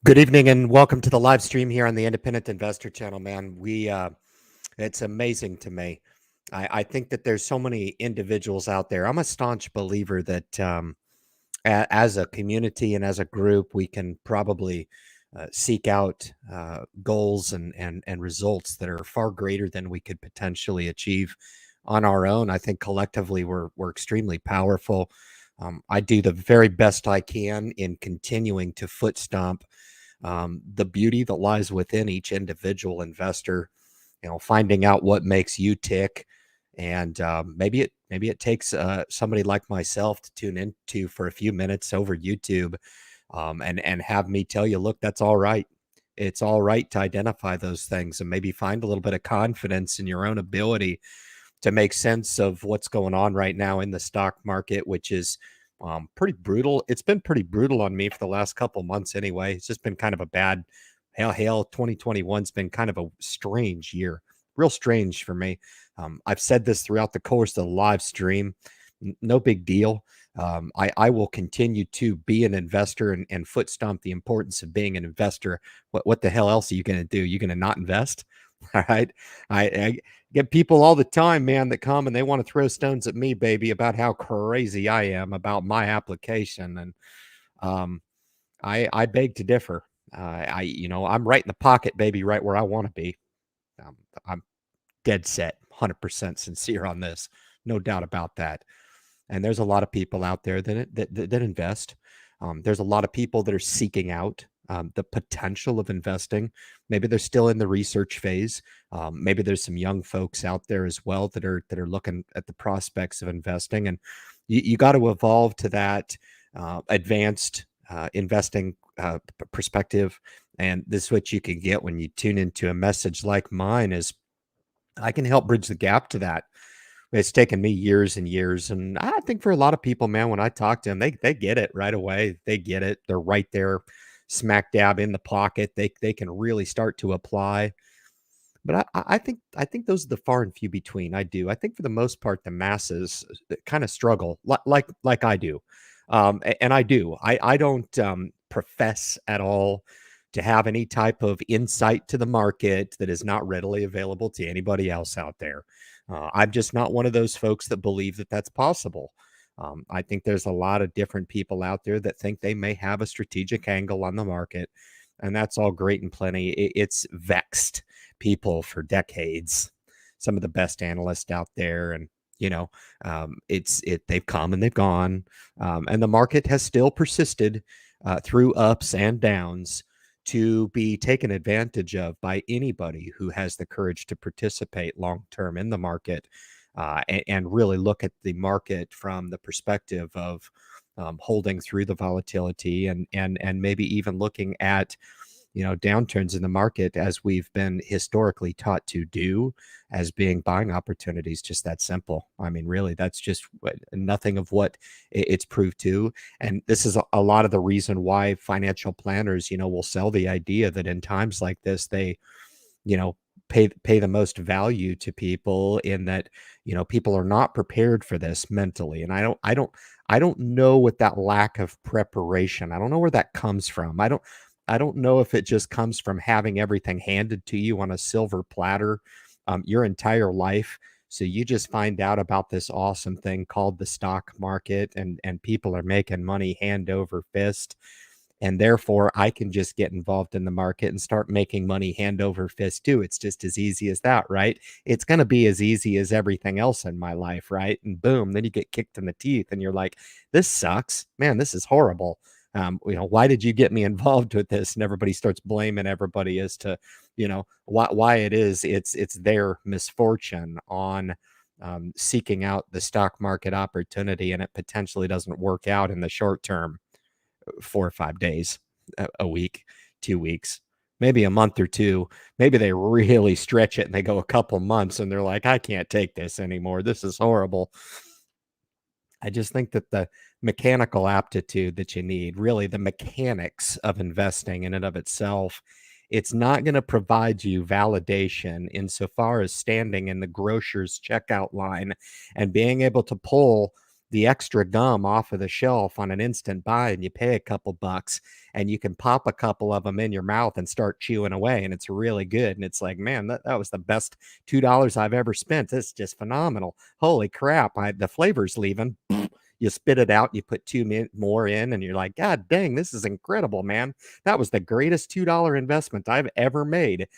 Good evening and welcome to the live stream here on the Independent Investor Channel, man. It's amazing to me. I think that there's so many individuals out there. I'm a staunch believer that as a community and as a group, we can probably seek out goals and results that are far greater than we could potentially achieve on our own. I think collectively we're extremely powerful. I do the very best I can in continuing to foot stomp the beauty that lies within each individual investor, finding out what makes you tick. And maybe it takes somebody like myself to tune into for a few minutes over YouTube, and have me tell you, look, that's all right. It's all right to identify those things and maybe find a little bit of confidence in your own ability to make sense of what's going on right now in the stock market, which is pretty brutal. It's been pretty brutal on me for the last couple months anyway. It's just been kind of a bad hell. 2021's been kind of a strange year, real strange for me. I've said this throughout the course of the live stream. No big deal. I will continue to be an investor and foot stomp the importance of being an investor. What the hell else are you going to do? You going to not invest? All right. I get people all the time, man, that come and they want to throw stones at me, baby, about how crazy I am about my application. And um, I beg to differ. I'm right in the pocket, baby, right where I want to be. Um, I'm dead set, 100% sincere on this. No doubt about that. And there's a lot of people out there that invest. There's a lot of people that are seeking out the potential of investing. Maybe they're still in the research phase. Maybe there's some young folks out there as well that are looking at the prospects of investing. And you got to evolve to that advanced investing perspective. And this is what you can get when you tune into a message like mine. Is I can help bridge the gap to that. It's taken me years and years, and I think for a lot of people, man, when I talk to them, they get it right away. They get it. They're right there, smack dab in the pocket. They can really start to apply. But I think those are the far and few between. I do. I think for the most part, the masses kind of struggle like I do, and I do. I don't profess at all to have any type of insight to the market that is not readily available to anybody else out there. I'm just not one of those folks that believe that that's possible. I think there's a lot of different people out there that think they may have a strategic angle on the market, and that's all great and plenty. It's vexed people for decades. Some of the best analysts out there, and they've come and they've gone, and the market has still persisted through ups and downs to be taken advantage of by anybody who has the courage to participate long term in the market, and really look at the market from the perspective of holding through the volatility, and maybe even looking at downturns in the market, as we've been historically taught to do, as being buying opportunities. Just that simple. I mean, really, that's just nothing of what it's proved to. And this is a lot of the reason why financial planners, will sell the idea that in times like this, they, you know, pay the most value to people, in that, people are not prepared for this mentally. And I don't know what that lack of preparation, I don't know where that comes from. I don't know if it just comes from having everything handed to you on a silver platter your entire life. So you just find out about this awesome thing called the stock market, and people are making money hand over fist. And therefore, I can just get involved in the market and start making money hand over fist too. It's just as easy as that, right? It's going to be as easy as everything else in my life, right? And boom, then you get kicked in the teeth and you're like, this sucks, man, this is horrible. Why did you get me involved with this? And everybody starts blaming everybody as to, why it is. It's their misfortune on seeking out the stock market opportunity, and it potentially doesn't work out in the short term. 4 or 5 days, a week, 2 weeks, maybe a month or two. Maybe they really stretch it and they go a couple months and they're like, I can't take this anymore. This is horrible. I just think that the mechanical aptitude that you need, really the mechanics of investing in and of itself, it's not going to provide you validation insofar as standing in the grocer's checkout line and being able to pull the extra gum off of the shelf on an instant buy and you pay a couple bucks and you can pop a couple of them in your mouth and start chewing away and it's really good. And it's like, man, that was the best $2 I've ever spent. This is just phenomenal. Holy crap. The flavor's leaving. You spit it out, you put more in, and you're like, God dang, this is incredible, man. That was the greatest $2 investment I've ever made.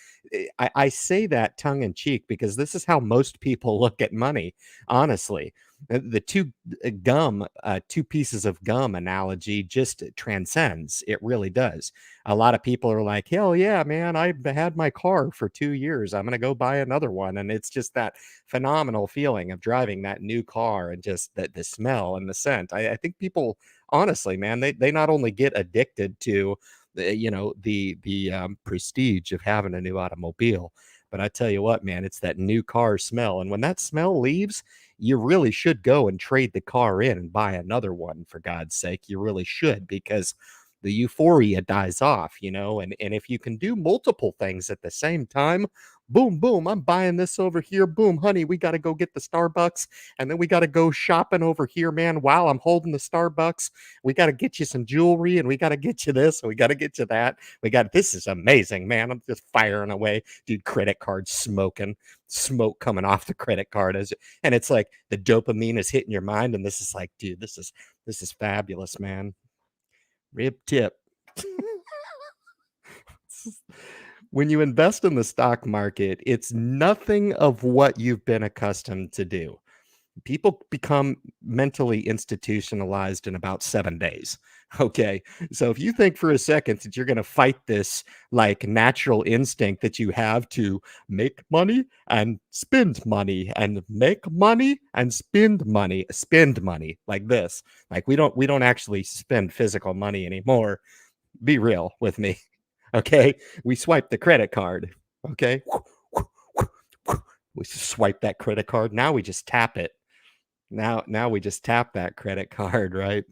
I say that tongue in cheek because this is how most people look at money, honestly. The two pieces of gum analogy just transcends. It really does. A lot of people are like, hell yeah, man, I've had my car for 2 years. I'm going to go buy another one. And it's just that phenomenal feeling of driving that new car and just the smell and the scent. I think people, honestly, man, they not only get addicted to the prestige of having a new automobile, but I tell you what, man, it's that new car smell. And when that smell leaves, you really should go and trade the car in and buy another one, for God's sake. You really should, because the euphoria dies off, and if you can do multiple things at the same time, boom, boom, I'm buying this over here. Boom, honey, we got to go get the Starbucks. And then we got to go shopping over here, man. While I'm holding the Starbucks, we got to get you some jewelry and we got to get you this and we got to get you that. This is amazing, man. I'm just firing away, dude. Credit card smoking, smoke coming off the credit card and it's like the dopamine is hitting your mind. And this is like, dude, this is fabulous, man. Rib tip. When you invest in the stock market, it's nothing of what you've been accustomed to do. People become mentally institutionalized in about 7 days. Okay. So if you think for a second that you're going to fight this like natural instinct that you have to make money and spend money and make money and spend money like this, like we don't actually spend physical money anymore. Be real with me. Okay. We swipe the credit card. Okay. We swipe that credit card. Now we just tap it. Now we just tap that credit card, right?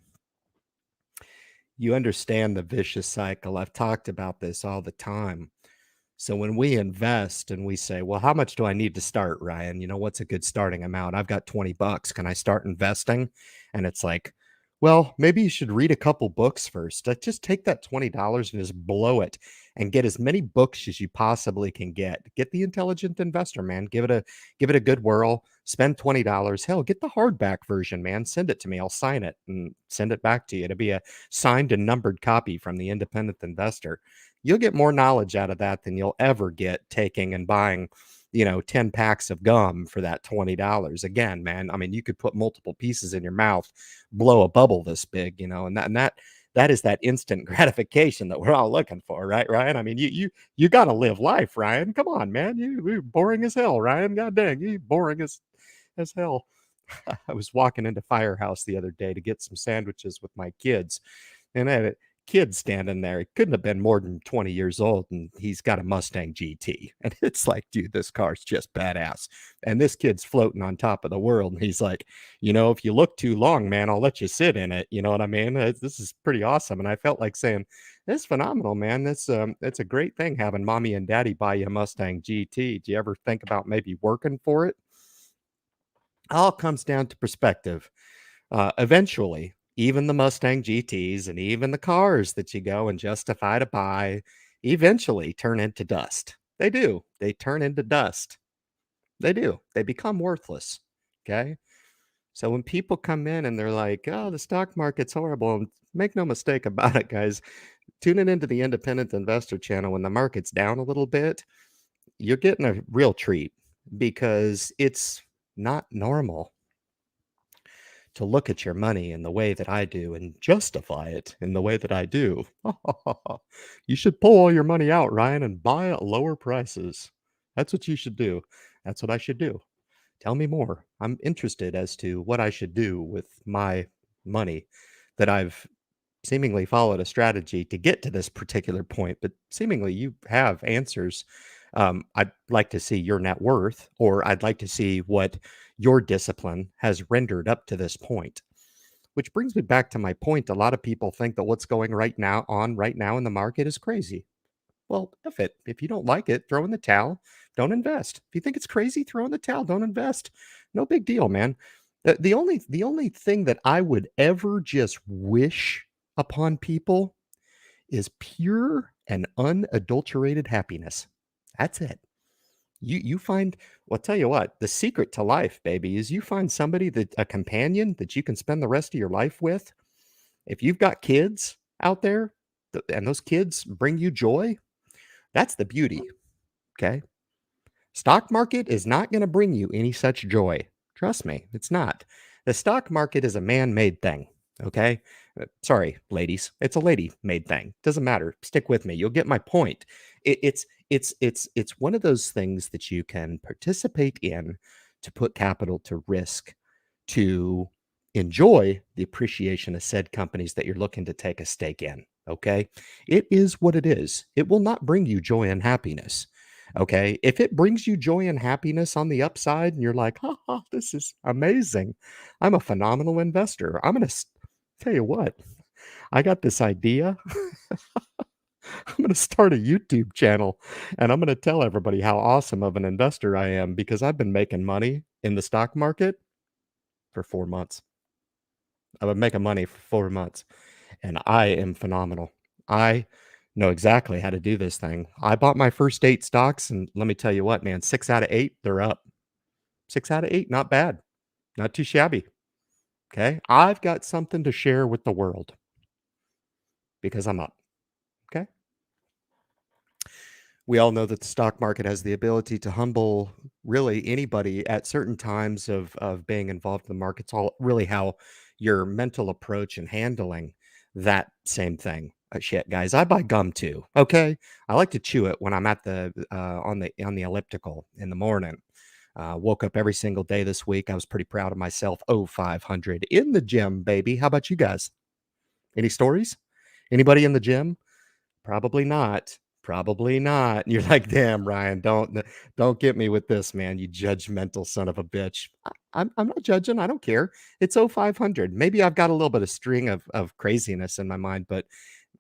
You understand the vicious cycle. I've talked about this all the time. So when we invest and we say, well, how much do I need to start, Ryan? What's a good starting amount? I've got 20 bucks. Can I start investing? And it's like, well, maybe you should read a couple books first. Just take that $20 and just blow it and get as many books as you possibly can get. Get The Intelligent Investor, man. Give it a good whirl. Spend $20. Hell, get the hardback version, man. Send it to me. I'll sign it and send it back to you. It'll be a signed and numbered copy from the Independent Investor. You'll get more knowledge out of that than you'll ever get taking and buying 10 packs of gum for that $20. Again, man, I mean, you could put multiple pieces in your mouth, blow a bubble this big, and that is that instant gratification that we're all looking for, right, Ryan? I mean, you got to live life, Ryan. Come on, man. You're boring as hell, Ryan. God dang, you boring as hell. I was walking into Firehouse the other day to get some sandwiches with my kids, and I had a kid standing there. He couldn't have been more than 20 years old, and he's got a Mustang GT. And it's like, dude, this car's just badass. And this kid's floating on top of the world. And he's like, if you look too long, man, I'll let you sit in it. You know what I mean? This is pretty awesome. And I felt like saying, "It's phenomenal, man. It's a great thing having mommy and daddy buy you a Mustang GT. Do you ever think about maybe working for it?" All comes down to perspective. Eventually, even the Mustang GTs and even the cars that you go and justify to buy eventually turn into dust. They do. They turn into dust. They do. They become worthless. Okay. So when people come in and they're like, oh, the stock market's horrible, make no mistake about it, guys. Tuning into the Independent Investor channel when the market's down a little bit, you're getting a real treat because it's not normal to look at your money in the way that I do and justify it in the way that I do. You should pull all your money out, Ryan, and buy at lower prices. That's what you should do. That's what I should do. Tell me more. I'm interested as to what I should do with my money that I've seemingly followed a strategy to get to this particular point, but seemingly you have answers. I'd like to see your net worth, or I'd like to see what your discipline has rendered up to this point. Which brings me back to my point. A lot of people think that what's going right now in the market is crazy. Well, F it. If you don't like it, throw in the towel. Don't invest. If you think it's crazy, throw in the towel. Don't invest. No big deal, man. The only thing that I would ever just wish upon people is pure and unadulterated happiness. That's it. You find well, I'll tell you what, the secret to life, baby, is you find somebody that a companion that you can spend the rest of your life with. If you've got kids out there, and those kids bring you joy, that's the beauty, okay? Stock market is not gonna bring you any such joy. Trust me, it's not. The stock market is a man-made thing, okay? Sorry, ladies, it's a lady-made thing. Doesn't matter. Stick with me. You'll get my point. It's one of those things that you can participate in to put capital to risk to enjoy the appreciation of said companies that you're looking to take a stake in, okay? It is what it is. It will not bring you joy and happiness. Okay. If it brings you joy and happiness on the upside and you're like, ha, ha, this is amazing. I'm a phenomenal investor. I'm going to tell you what, I got this idea. I'm going to start a YouTube channel and I'm going to tell everybody how awesome of an investor I am because I've been making money in the stock market for 4 months. I've been making money for 4 months and I am phenomenal. I know exactly how to do this thing. I bought my first 8 stocks and let me tell you what, man, 6 out of 8, they're up. 6 out of 8, not bad. Not too shabby. Okay. I've got something to share with the world because I'm up. Okay. We all know that the stock market has the ability to humble really anybody at certain times of being involved in the market. It's all really how your mental approach and handling that same thing. Shit, guys, I buy gum too. Okay, I like to chew it when I'm at the on the elliptical in the morning. Woke up every single day this week. I was pretty proud of myself. Oh, 500 in the gym, baby. How about you guys? Any stories? Anybody in the gym? Probably not. Probably not. You're like, "Damn, Ryan, don't get me with this, man, you judgmental son of a bitch." I'm not judging, I don't care. It's 500. Maybe I've got a little bit of string of craziness in my mind, but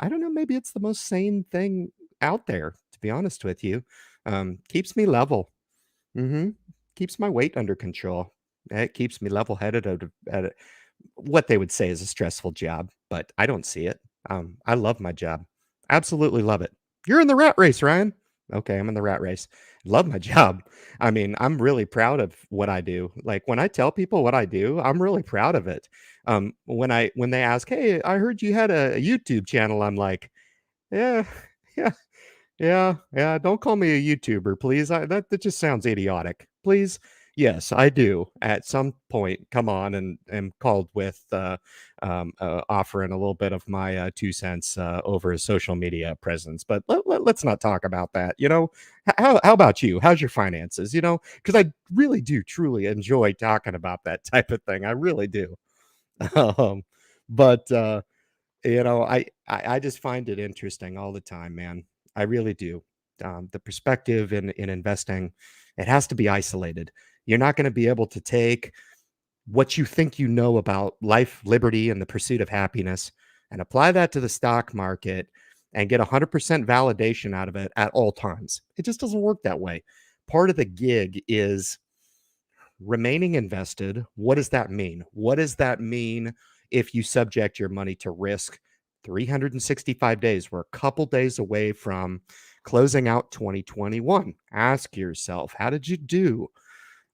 I don't know, maybe it's the most sane thing out there, to be honest with you. Keeps me level. Mhm. Keeps my weight under control. It keeps me level-headed at what they would say is a stressful job, but I don't see it. I love my job. Absolutely love it. You're in the rat race, Ryan. Okay, I'm in the rat race. Love my job. I mean, I'm really proud of what I do. Like when I tell people what I do, I'm really proud of it. When they ask, "Hey, I heard you had a YouTube channel," I'm like, "Yeah, yeah, yeah, don't call me a YouTuber, please. That just sounds idiotic. Please. Yes, I do. At some point, come on and am called with offering a little bit of my 2 cents over a social media presence. But let's not talk about that. How about you? How's your finances? Because I really do truly enjoy talking about that type of thing. I really do. um, but I just find it interesting all the time, man. I really do. The perspective in investing, it has to be isolated. You're not going to be able to take what you think you know about life, liberty, and the pursuit of happiness and apply that to the stock market and get 100% validation out of it at all times. It just doesn't work that way. Part of the gig is remaining invested. What does that mean? What does that mean if you subject your money to risk 365 days? We're a couple days away from closing out 2021. Ask yourself, how did you do?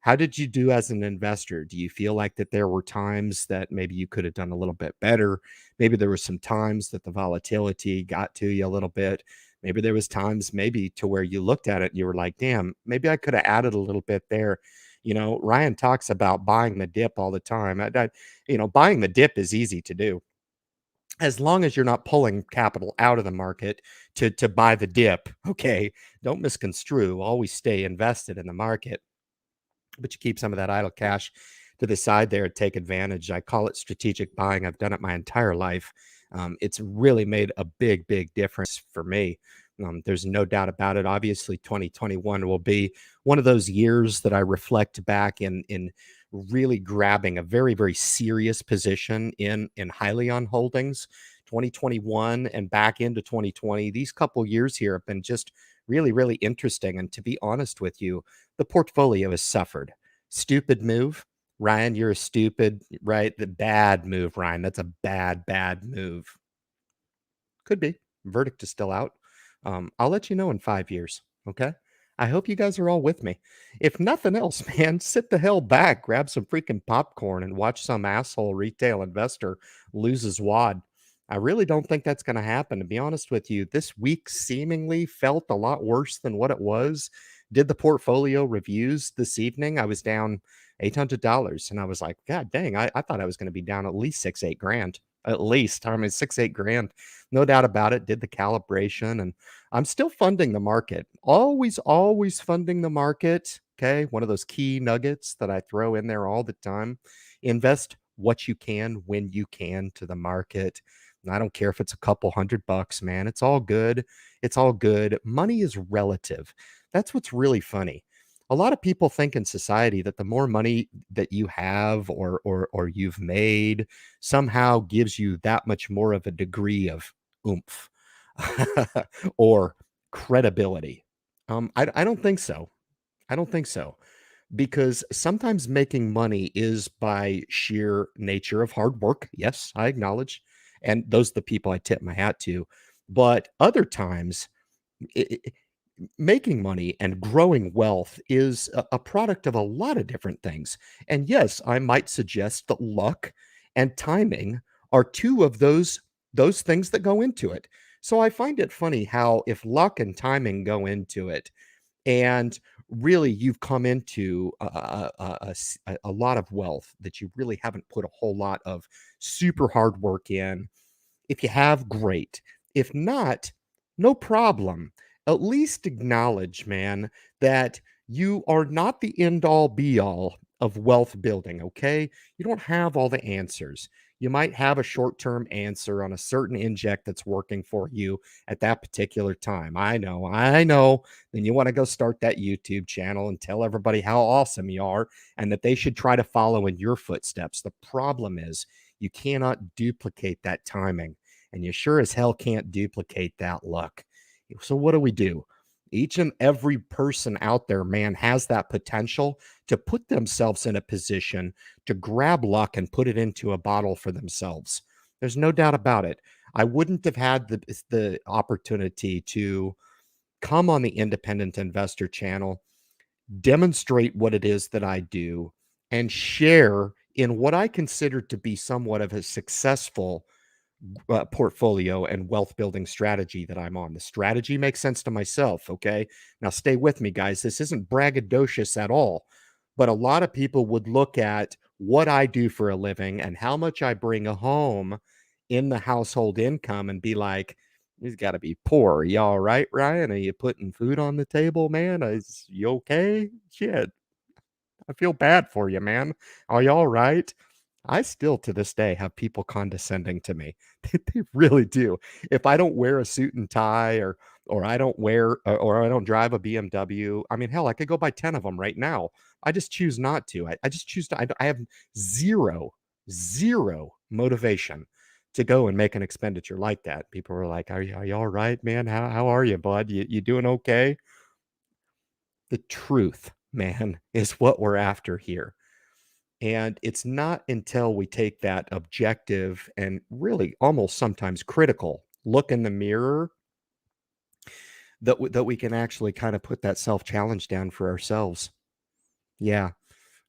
How did you do as an investor? Do you feel like that there were times that maybe you could have done a little bit better? Maybe there were some times that the volatility got to you a little bit. Maybe there was times maybe to where you looked at it and you were like, damn, maybe I could have added a little bit there. Ryan talks about buying the dip all the time. Buying the dip is easy to do as long as you're not pulling capital out of the market to buy the dip. Okay, don't misconstrue. Always stay invested in the market, but you keep some of that idle cash to the side there, take advantage. I call it strategic buying. I've done it my entire life. It's really made a big, big difference for me. There's no doubt about it. Obviously, 2021 will be one of those years that I reflect back in really grabbing a very, very serious position in Hyliion Holdings. 2021 and back into 2020, these couple years here have been just really, really interesting. And to be honest with you, the portfolio has suffered. Stupid move. Ryan, you're a stupid, right? The bad move, Ryan. That's a bad, bad move. Could be. Verdict is still out. I'll let you know in 5 years. Okay. I hope you guys are all with me. If nothing else, man, sit the hell back, grab some freaking popcorn, and watch some asshole retail investor lose his wad. I really don't think that's going to happen. To be honest with you, this week seemingly felt a lot worse than what it was. Did the portfolio reviews this evening? I was down $800, and I was like, God dang, I thought I was going to be down at least 6, 8 grand. At least, I mean, 6, 8 grand, no doubt about it. Did the calibration, and I'm still funding the market. Always, always funding the market. Okay. One of those key nuggets that I throw in there all the time. Invest what you can when you can to the market. And I don't care if it's a couple $100, man. It's all good. It's all good. Money is relative. That's what's really funny. A lot of people think in society that the more money that you have or you've made somehow gives you that much more of a degree of oomph or credibility. I don't think so. I don't think so, because sometimes making money is by sheer nature of hard work. Yes, I acknowledge. And those are the people I tip my hat to. But other times, making money and growing wealth is a product of a lot of different things. And yes, I might suggest that luck and timing are two of those things that go into it. So I find it funny how if luck and timing go into it, and really you've come into a lot of wealth that you really haven't put a whole lot of super hard work in. If you have, great. If not, no problem. At least acknowledge, man, that you are not the end all be all of wealth building, okay? You don't have all the answers. You might have a short term answer on a certain inject that's working for you at that particular time. I know, I know. Then you want to go start that YouTube channel and tell everybody how awesome you are and that they should try to follow in your footsteps. The problem is, you cannot duplicate that timing, and you sure as hell can't duplicate that luck. So, what do? Each and every person out there, man, has that potential to put themselves in a position to grab luck and put it into a bottle for themselves. There's no doubt about it. I wouldn't have had the opportunity to come on the Independent Investor channel, demonstrate what it is that I do, and share in what I consider to be somewhat of a successful portfolio and wealth building strategy that I'm on. The strategy makes sense to myself. Okay. Now, stay with me, guys. This isn't braggadocious at all, but a lot of people would look at what I do for a living and how much I bring home in the household income and be like, he's got to be poor. Are you all right, Ryan? Are you putting food on the table, man? Is you okay? Shit. I feel bad for you, man. Are you all right? I still to this day have people condescending to me. They really do. If I don't wear a suit and tie or I don't wear or I don't drive a BMW, I mean, hell, I could go buy 10 of them right now. I just choose not to. I just choose to. I have zero, zero motivation to go and make an expenditure like that. People are like, are you all right, man? How are you, bud? You doing okay? The truth, man, is what we're after here. And it's not until we take that objective and really almost sometimes critical look in the mirror that we can actually kind of put that self challenge down for ourselves. Yeah,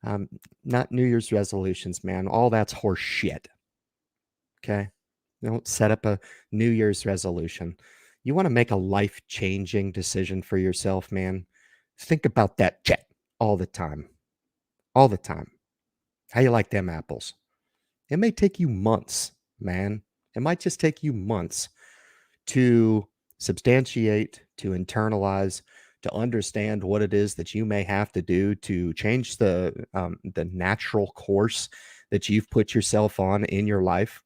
um, not New Year's resolutions, man. All that's horse shit. Okay, don't set up a New Year's resolution. You want to make a life changing decision for yourself, man. Think about that jet all the time, all the time. How you like them apples? It may take you months, man. It might just take you months to substantiate, to internalize, to understand what it is that you may have to do to change the natural course that you've put yourself on in your life.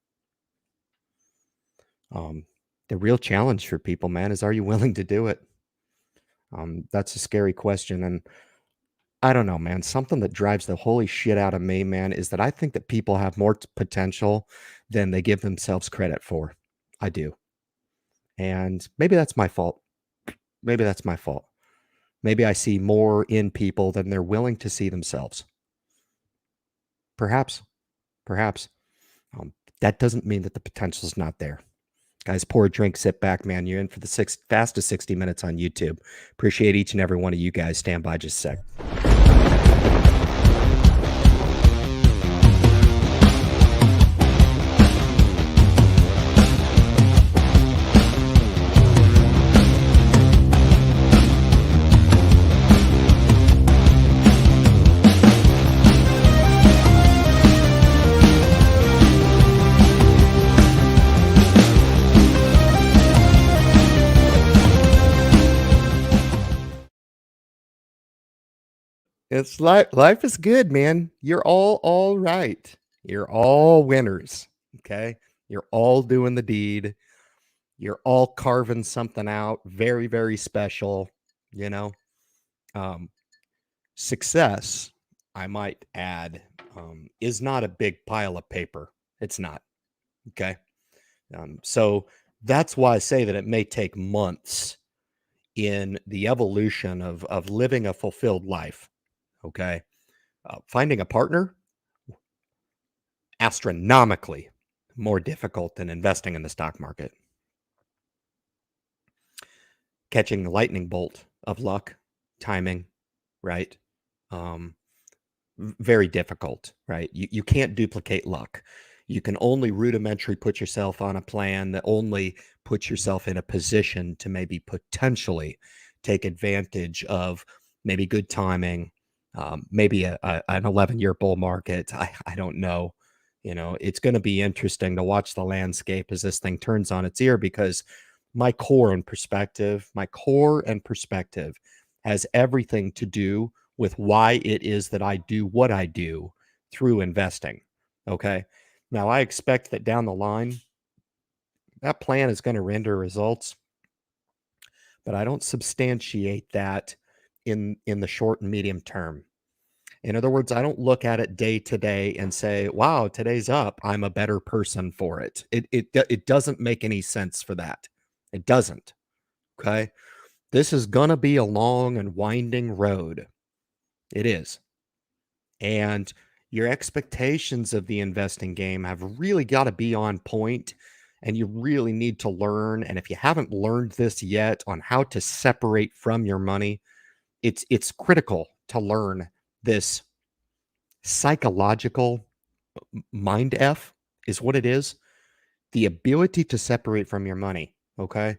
Um, the real challenge for people, man, is are you willing to do it? That's a scary question, and I don't know, man. Something that drives the holy shit out of me, man, is that I think that people have more potential than they give themselves credit for. I do. And maybe that's my fault. Maybe that's my fault. Maybe I see more in people than they're willing to see themselves. Perhaps, perhaps. That doesn't mean that the potential's not there. Guys, pour a drink, sit back, man. You're in for the fastest 60 minutes on YouTube. Appreciate each and every one of you guys. Stand by just a sec. It's life is good, man. You're all right. You're all winners. Okay. You're all doing the deed. You're all carving something out very, very special. You know, um, success, I might add, is not a big pile of paper. It's not. Okay. So that's why I say that it may take months in the evolution of living a fulfilled life. Okay. Finding a partner, astronomically more difficult than investing in the stock market. Catching the lightning bolt of luck, timing, right? Um, Very difficult, right? You can't duplicate luck. You can only rudimentary put yourself on a plan that only puts yourself in a position to maybe potentially take advantage of maybe good timing, maybe an 11-year bull market. I don't know. You know, it's going to be interesting to watch the landscape as this thing turns on its ear because my core and perspective has everything to do with why it is that I do what I do through investing. Okay. Now, I expect that down the line, that plan is going to render results, but I don't substantiate that in the short and medium term. In other words, I don't look at it day to day and say, "Wow, today's up. I'm a better person for it." It doesn't make any sense for that. It doesn't. Okay. This is going to be a long and winding road. It is. And your expectations of the investing game have really got to be on point, and you really need to learn. And if you haven't learned this yet on how to separate from your money, it's critical to learn this psychological mind F is what it is. The ability to separate from your money. Okay.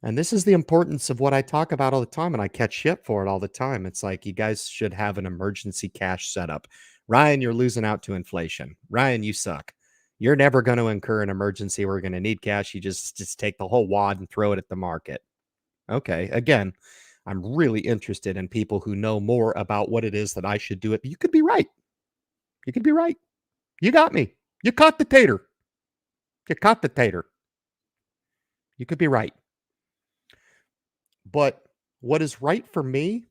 And this is the importance of what I talk about all the time, and I catch shit for it all the time. It's like you guys should have an emergency cash setup. Ryan, you're losing out to inflation. Ryan, you suck. You're never going to incur an emergency. We're going to need cash. You just take the whole wad and throw it at the market. Okay. Again, I'm really interested in people who know more about what it is that I should do it. But you could be right. You could be right. You got me. You caught the tater. You caught the tater. You could be right. But what is right for me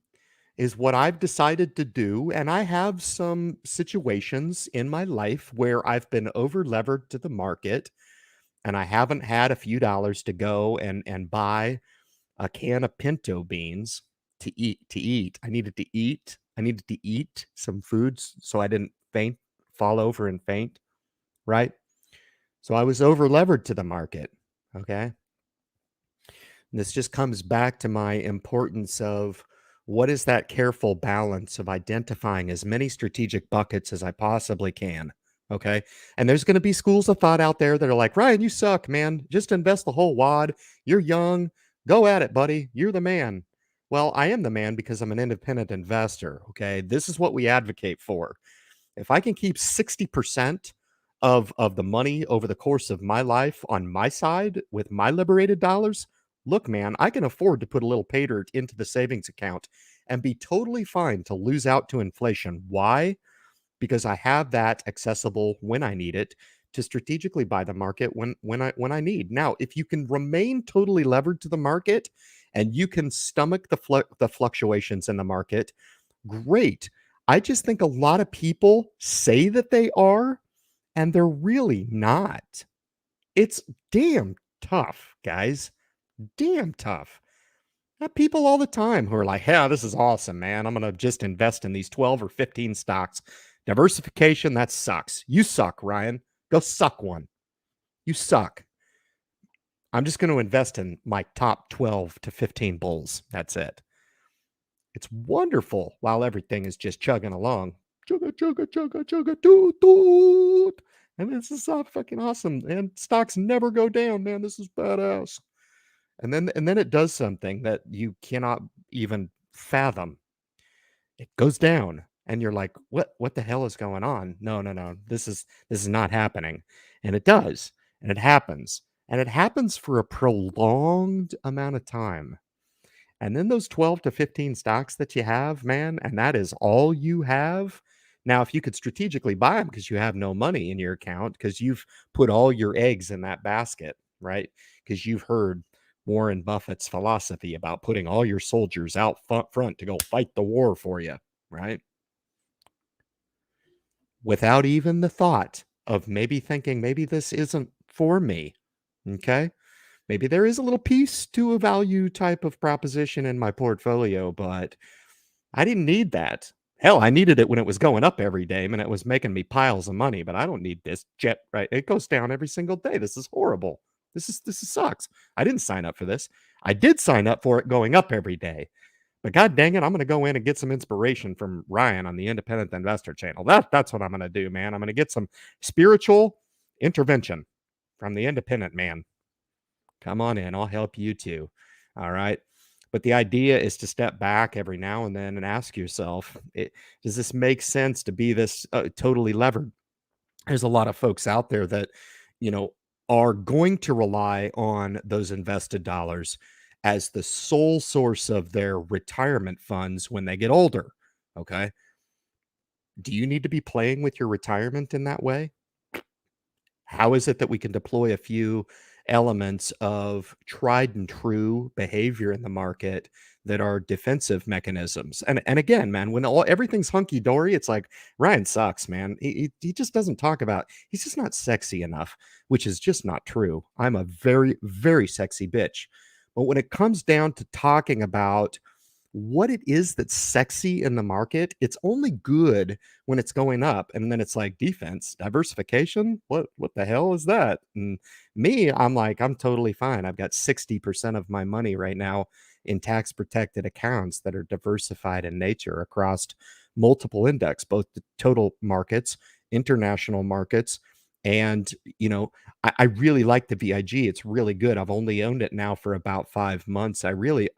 is what I've decided to do. And I have some situations in my life where I've been over levered to the market and I haven't had a few dollars to go and buy a can of pinto beans to eat. I needed to eat. I needed to eat some foods so I didn't fall over and faint. Right. So I was over levered to the market. Okay. This just comes back to my importance of what is that careful balance of identifying as many strategic buckets as I possibly can. Okay. And there's going to be schools of thought out there that are like, Ryan, you suck, man. Just invest the whole wad. You're young. Go at it, buddy. You're the man. Well, I am the man because I'm an independent investor. Okay. This is what we advocate for. If I can keep 60% of the money over the course of my life on my side with my liberated dollars, look, man, I can afford to put a little pay dirt into the savings account and be totally fine to lose out to inflation. Why? Because I have that accessible when I need it to strategically buy the market when I need. Now, if you can remain totally levered to the market and you can stomach the fluctuations in the market, great. I just think a lot of people say that they are, and they're really not. It's damn tough, guys. Damn tough. I have people all the time who are like, "Yeah, this is awesome, man. I'm going to just invest in these 12 or 15 stocks Diversification, that sucks. You suck, Ryan. Go suck one. You suck. I'm just going to invest in my top 12 to 15 bulls. That's it. It's wonderful while everything is just chugging along. Chugga, chugga, chugga, chugga, toot, toot. And this is so fucking awesome. And stocks never go down, man. This is badass. And then it does something that you cannot even fathom. It goes down. And you're like, what the hell is going on? No, no, no. This is not happening. And it does. And it happens. And it happens for a prolonged amount of time. And then those 12 to 15 stocks that you have, man, and that is all you have. Now, if you could strategically buy them because you have no money in your account, because you've put all your eggs in that basket, right? Because you've heard Warren Buffett's philosophy about putting all your soldiers out front to go fight the war for you, right? Without even the thought of maybe thinking, maybe this isn't for me, okay? Maybe there is a little piece to a value type of proposition in my portfolio, but I didn't need that. Hell, I needed it when it was going up every day and it was making me piles of money, but I don't need this jet, right? It goes down every single day. This is horrible. This is sucks. I didn't sign up for this. I did sign up for it going up every day. But god dang it, I'm going to go in and get some inspiration from Ryan on the Independent Investor channel. That's what I'm going to do, man. I'm going to get some spiritual intervention from the independent man. Come on in. I'll help you too. All right. But the idea is to step back every now and then and ask yourself, does this make sense to be this totally levered? There's a lot of folks out there that, you know, are going to rely on those invested dollars as the sole source of their retirement funds when they get older. Okay. Do you need to be playing with your retirement in that way? How is it that we can deploy a few elements of tried and true behavior in the market that are defensive mechanisms? And again, man, when everything's hunky dory, it's like Ryan sucks, man. He just doesn't talk about. He's just not sexy enough, which is just not true. I'm a very very sexy bitch, but when it comes down to talking about what it is that's sexy in the market, it's only good when it's going up. And then it's like defense, diversification. What the hell is that? And me, I'm like, I'm totally fine. I've got 60% of my money right now in tax protected accounts that are diversified in nature across multiple index, both the total markets, international markets, and I really like the VIG. It's really good. I've only owned it now for about 5 months. I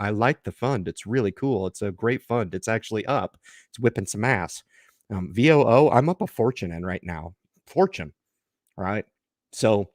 like the fund. It's really cool. It's a great fund. It's actually up. It's whipping some ass. VOO, I'm up a fortune in right now. Fortune, right? So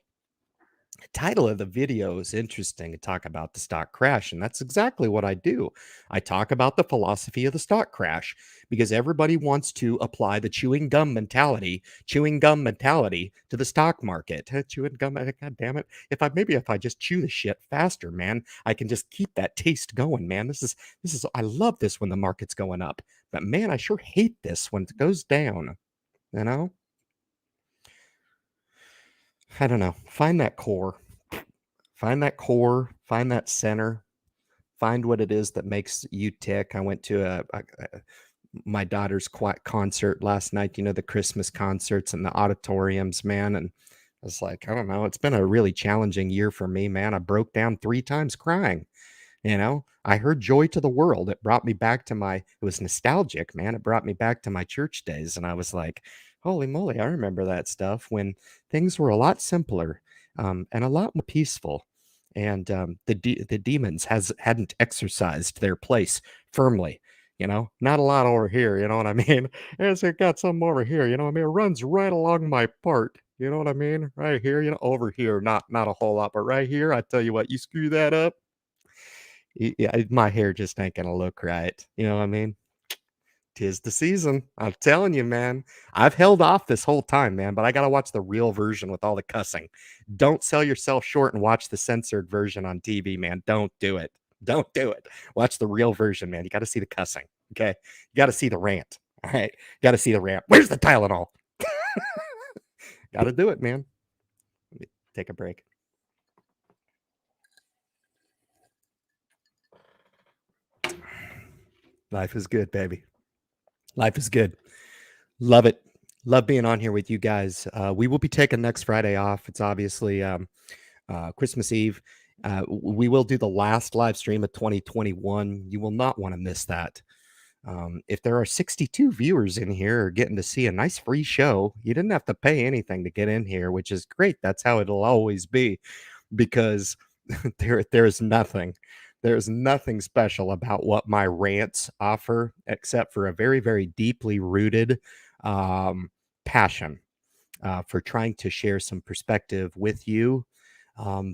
the title of the video is interesting to talk about the stock crash, and that's exactly what I do. I talk about the philosophy of the stock crash because everybody wants to apply the chewing gum mentality to the stock market. Chewing gum, god damn it. If I just chew the shit faster, man, I can just keep that taste going, man. This is I love this when the market's going up. But man, I sure hate this when it goes down, you know? I don't know. Find that core. Find that core, find that center, find what it is that makes you tick. I went to my daughter's concert last night, the Christmas concerts and the auditoriums, man. And I was like, I don't know. It's been a really challenging year for me, man. I broke down 3 times crying. I heard Joy to the World. It brought me back to it was nostalgic, man. It brought me back to my church days. And I was like, holy moly, I remember that stuff when things were a lot simpler and a lot more peaceful. And the demons hadn't exercised their place firmly. Not a lot over here. You know what I mean? As it got some over here. I mean, it runs right along my part. You know what I mean? Right here. Over here, not a whole lot, but right here, I tell you what, you screw that up. Yeah, my hair just ain't gonna look right. You know what I mean? 'Tis the season. I'm telling you, man. I've held off this whole time, man, but I gotta watch the real version with all the cussing. Don't sell yourself short and watch the censored version on TV, man. Don't do it. Don't do it. Watch the real version, man. You gotta see the cussing. Okay. You gotta see the rant. All right. You gotta see the rant. Where's the Tylenol? Gotta do it, man. Take a break. Life is good, baby. Life is good. Love it. Love being on here with you guys. We will be taking next Friday off. It's obviously Christmas Eve. We will do the last live stream of 2021. You will not want to miss that. If there are 62 viewers in here getting to see a nice free show, you didn't have to pay anything to get in here, which is great. That's how it'll always be, because there's nothing special about what my rants offer, except for a very, very deeply rooted passion for trying to share some perspective with you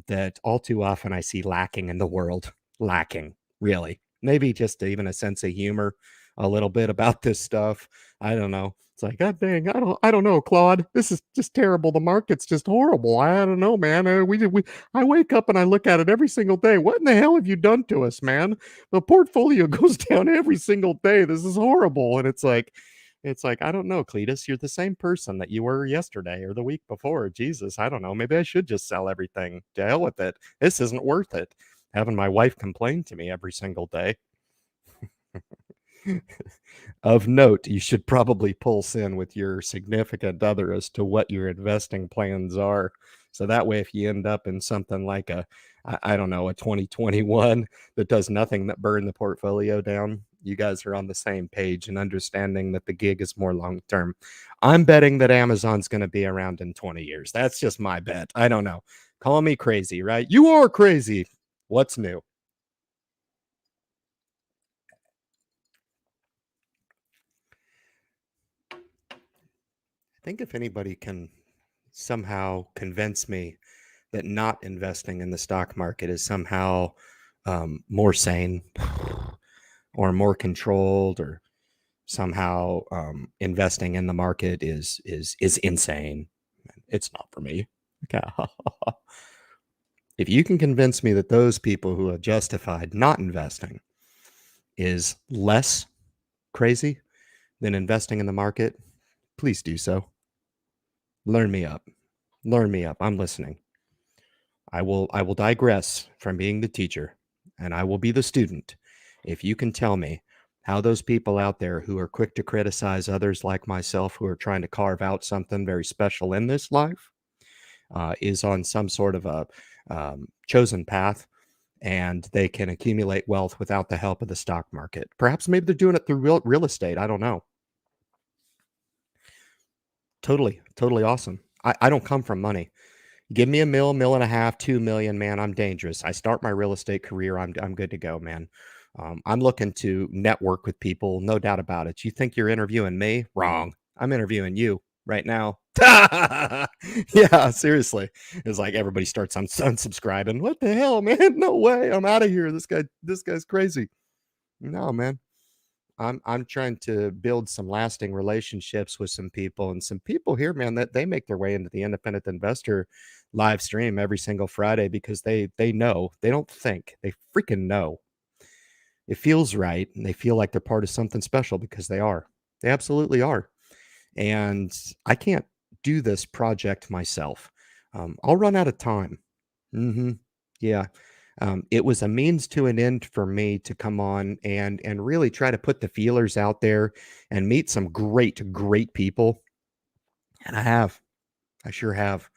that all too often I see lacking in the world. Lacking, really. Maybe just even a sense of humor, a little bit about this stuff. I don't know. It's like, God dang, I don't know, Claude. This is just terrible. The market's just horrible. I don't know, man. I wake up and I look at it every single day. What in the hell have you done to us, man? The portfolio goes down every single day. This is horrible. And it's like, I don't know, Cletus, you're the same person that you were yesterday or the week before. Jesus, I don't know. Maybe I should just sell everything. To hell with it. This isn't worth it. Having my wife complain to me every single day. Of note, you should probably pulse in with your significant other as to what your investing plans are. So that way, if you end up in something like I don't know, a 2021 that does nothing but burn the portfolio down, you guys are on the same page and understanding that the gig is more long term. I'm betting that Amazon's going to be around in 20 years. That's just my bet. I don't know. Call me crazy, right? You are crazy. What's new? I think if anybody can somehow convince me that not investing in the stock market is somehow more sane or more controlled, or somehow investing in the market is insane, it's not for me. Okay. If you can convince me that those people who have justified not investing is less crazy than investing in the market, please do so. Learn me up. Learn me up. I'm listening. I will digress from being the teacher, and I will be the student if you can tell me how those people out there who are quick to criticize others like myself who are trying to carve out something very special in this life is on some sort of a chosen path, and they can accumulate wealth without the help of the stock market. Perhaps maybe they're doing it through real estate. I don't know. Totally awesome. I don't come from money. Give me a mill and a half, 2 million, man. I'm dangerous. I start my real estate career. I'm good to go, man. I'm looking to network with people, no doubt about it. You think you're interviewing me? Wrong. I'm interviewing you right now. Yeah, seriously. It's like everybody starts unsubscribing. What the hell, man? No way. I'm out of here. This guy's crazy. No, man. I'm trying to build some lasting relationships with some people, and some people here, man, that they make their way into the independent investor live stream every single Friday because they know. They don't think. They freaking know. It feels right, and they feel like they're part of something special because they are. They absolutely are. And I can't do this project myself. I'll run out of time. Yeah. It was a means to an end for me to come on and really try to put the feelers out there and meet some great people. And I have. I sure have.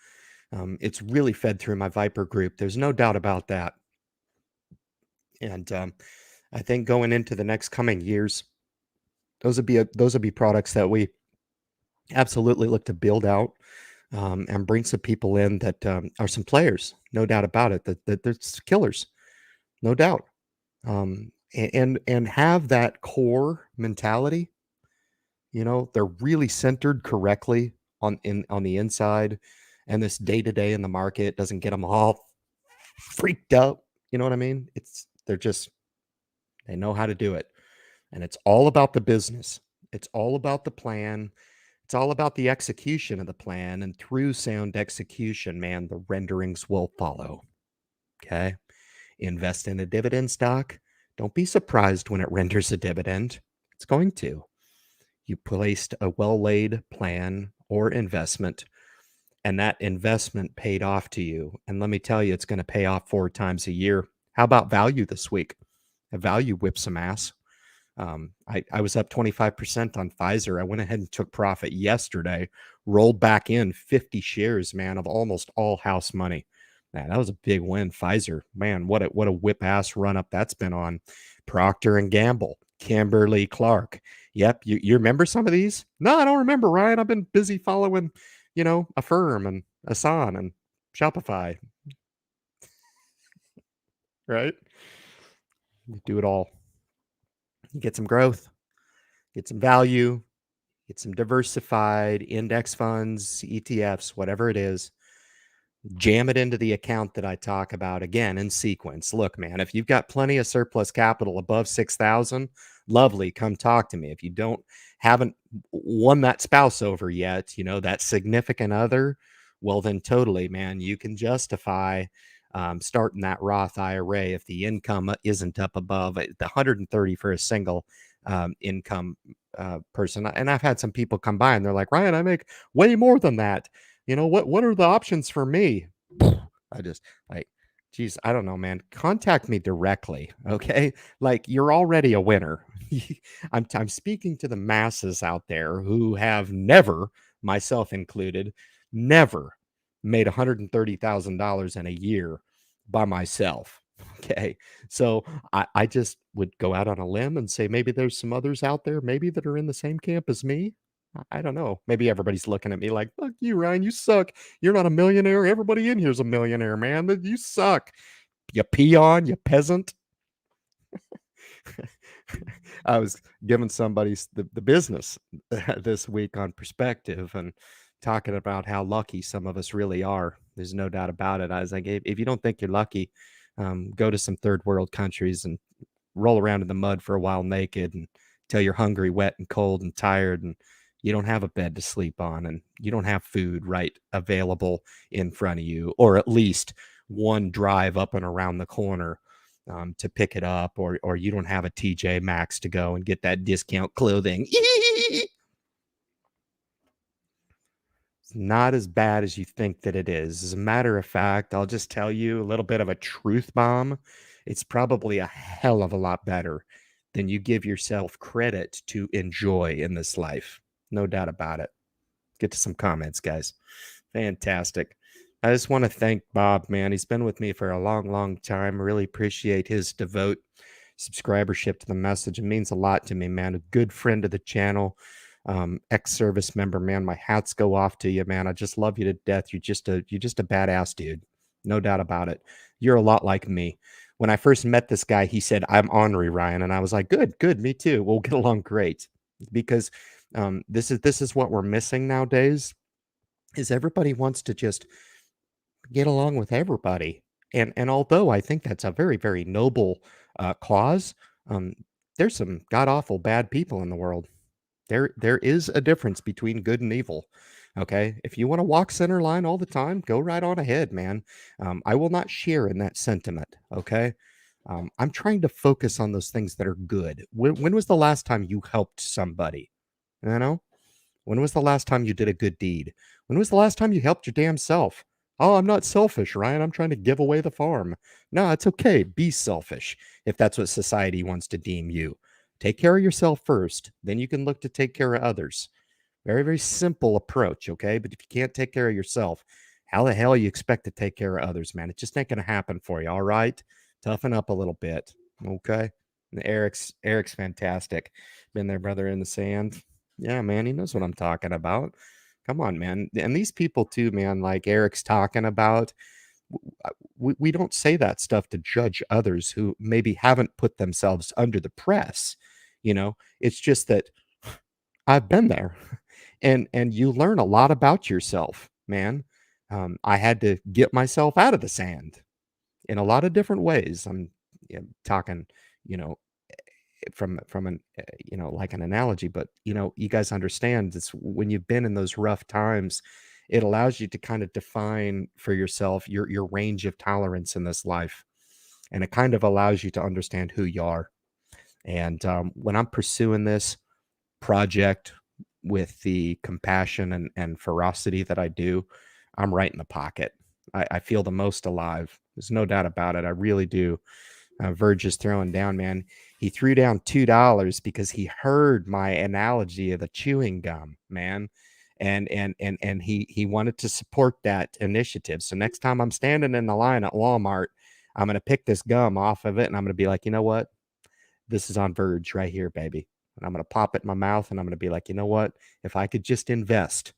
It's really fed through my Viper group. There's no doubt about that. And I think going into the next coming years, those would be products that we absolutely look to build out, and bring some people in that are some players, no doubt about it. That there's killers, no doubt. And have that core mentality. They're really centered correctly on the inside, and this day to day in the market doesn't get them all freaked out. You know what I mean? They know how to do it, and it's all about the business. It's all about the plan. It's all about the execution of the plan, and through sound execution, man, the renderings will follow. Okay? Invest in a dividend stock. Don't be surprised when it renders a dividend. It's going to. You placed a well-laid plan or investment, and that investment paid off to you. And let me tell you, it's going to pay off 4 times a year. How about value this week? A value whip some ass. I was up 25% on Pfizer. I went ahead and took profit yesterday, rolled back in 50 shares, man, of almost all house money. Man, that was a big win. Pfizer, man, what a whip ass run up that's been on. Procter and Gamble, Kimberly Clark. Yep, you remember some of these? No, I don't remember, Ryan. I've been busy following, Affirm and Asan and Shopify, right? You do it all. You get some growth, get some value, get some diversified index funds, ETFs, whatever it is. Jam it into the account that I talk about again in sequence. Look, man, if you've got plenty of surplus capital above 6,000, lovely, come talk to me. If you haven't won that spouse over yet, that significant other, well, then totally, man, you can justify starting that Roth IRA if the income isn't up above the 130 for a single income person. And I've had some people come by and they're like, Ryan, I make way more than that. What are the options for me? I just like, geez, I don't know, man. Contact me directly, okay? Like, you're already a winner. I'm speaking to the masses out there who have never, myself included, never made $130,000 in a year by myself. Okay. So I just would go out on a limb and say maybe there's some others out there, maybe that are in the same camp as me. I don't know. Maybe everybody's looking at me like, fuck you, Ryan. You suck. You're not a millionaire. Everybody in here's a millionaire, man. You suck. You peon, you peasant. I was giving somebody the business this week on perspective and talking about how lucky some of us really are. There's no doubt about it. I was like, if you don't think you're lucky, go to some third world countries and roll around in the mud for a while naked until you're hungry, wet, and cold and tired, and you don't have a bed to sleep on, and you don't have food right available in front of you, or at least one drive up and around the corner to pick it up, or you don't have a TJ Maxx to go and get that discount clothing. It's not as bad as you think that it is. As a matter of fact, I'll just tell you a little bit of a truth bomb. It's probably a hell of a lot better than you give yourself credit to enjoy in this life. No doubt about it. Get to some comments, guys. Fantastic. I just want to thank Bob, man. He's been with me for a long, long time. Really appreciate his devote subscribership to the message. It means a lot to me, man. A good friend of the channel, ex-service member, man. My hats go off to you, man. I just love you to death. You're just a badass dude. No doubt about it. You're a lot like me. When I first met this guy, he said, I'm ornery, Ryan. And I was like, good, me too. We'll get along great. Because this is what we're missing nowadays, is everybody wants to just get along with everybody. And although I think that's a very, very noble cause, um, there's some god awful bad people in the world. There is a difference between good and evil. Okay, if you want to walk center line all the time, go right on ahead, man. I will not share in that sentiment. Okay, I'm trying to focus on those things that are good. When was the last time you helped somebody? You know, when was the last time you did a good deed? When was the last time you helped your damn self? Oh, I'm not selfish, Ryan. I'm trying to give away the farm. No, it's okay. Be selfish if that's what society wants to deem you. Take care of yourself first, then you can look to take care of others. Very, very simple approach, okay? But if you can't take care of yourself, how the hell you expect to take care of others, man? It just ain't gonna happen for you, all right? Toughen up a little bit, okay? And Eric's fantastic. Been there, brother in the sand. Yeah, man, he knows what I'm talking about. Come on, man. And these people too, man, like Eric's talking about, we don't say that stuff to judge others who maybe haven't put themselves under the press. It's just that I've been there. And you learn a lot about yourself, man. I had to get myself out of the sand in a lot of different ways. I'm talking, you know, from an like an analogy, but you guys understand, it's when you've been in those rough times, it allows you to kind of define for yourself your range of tolerance in this life, and it kind of allows you to understand who you are. And when I'm pursuing this project with the compassion and ferocity that I do, I'm right in the pocket. I feel the most alive. There's no doubt about it. I really do. Verge is throwing down, man. He threw down $2 because he heard my analogy of the chewing gum, man. And he wanted to support that initiative. So next time I'm standing in the line at Walmart, I'm gonna pick this gum off of it and I'm gonna be like, you know what? This is on Verge right here, baby. And I'm gonna pop it in my mouth and I'm gonna be like, you know what? If I could just invest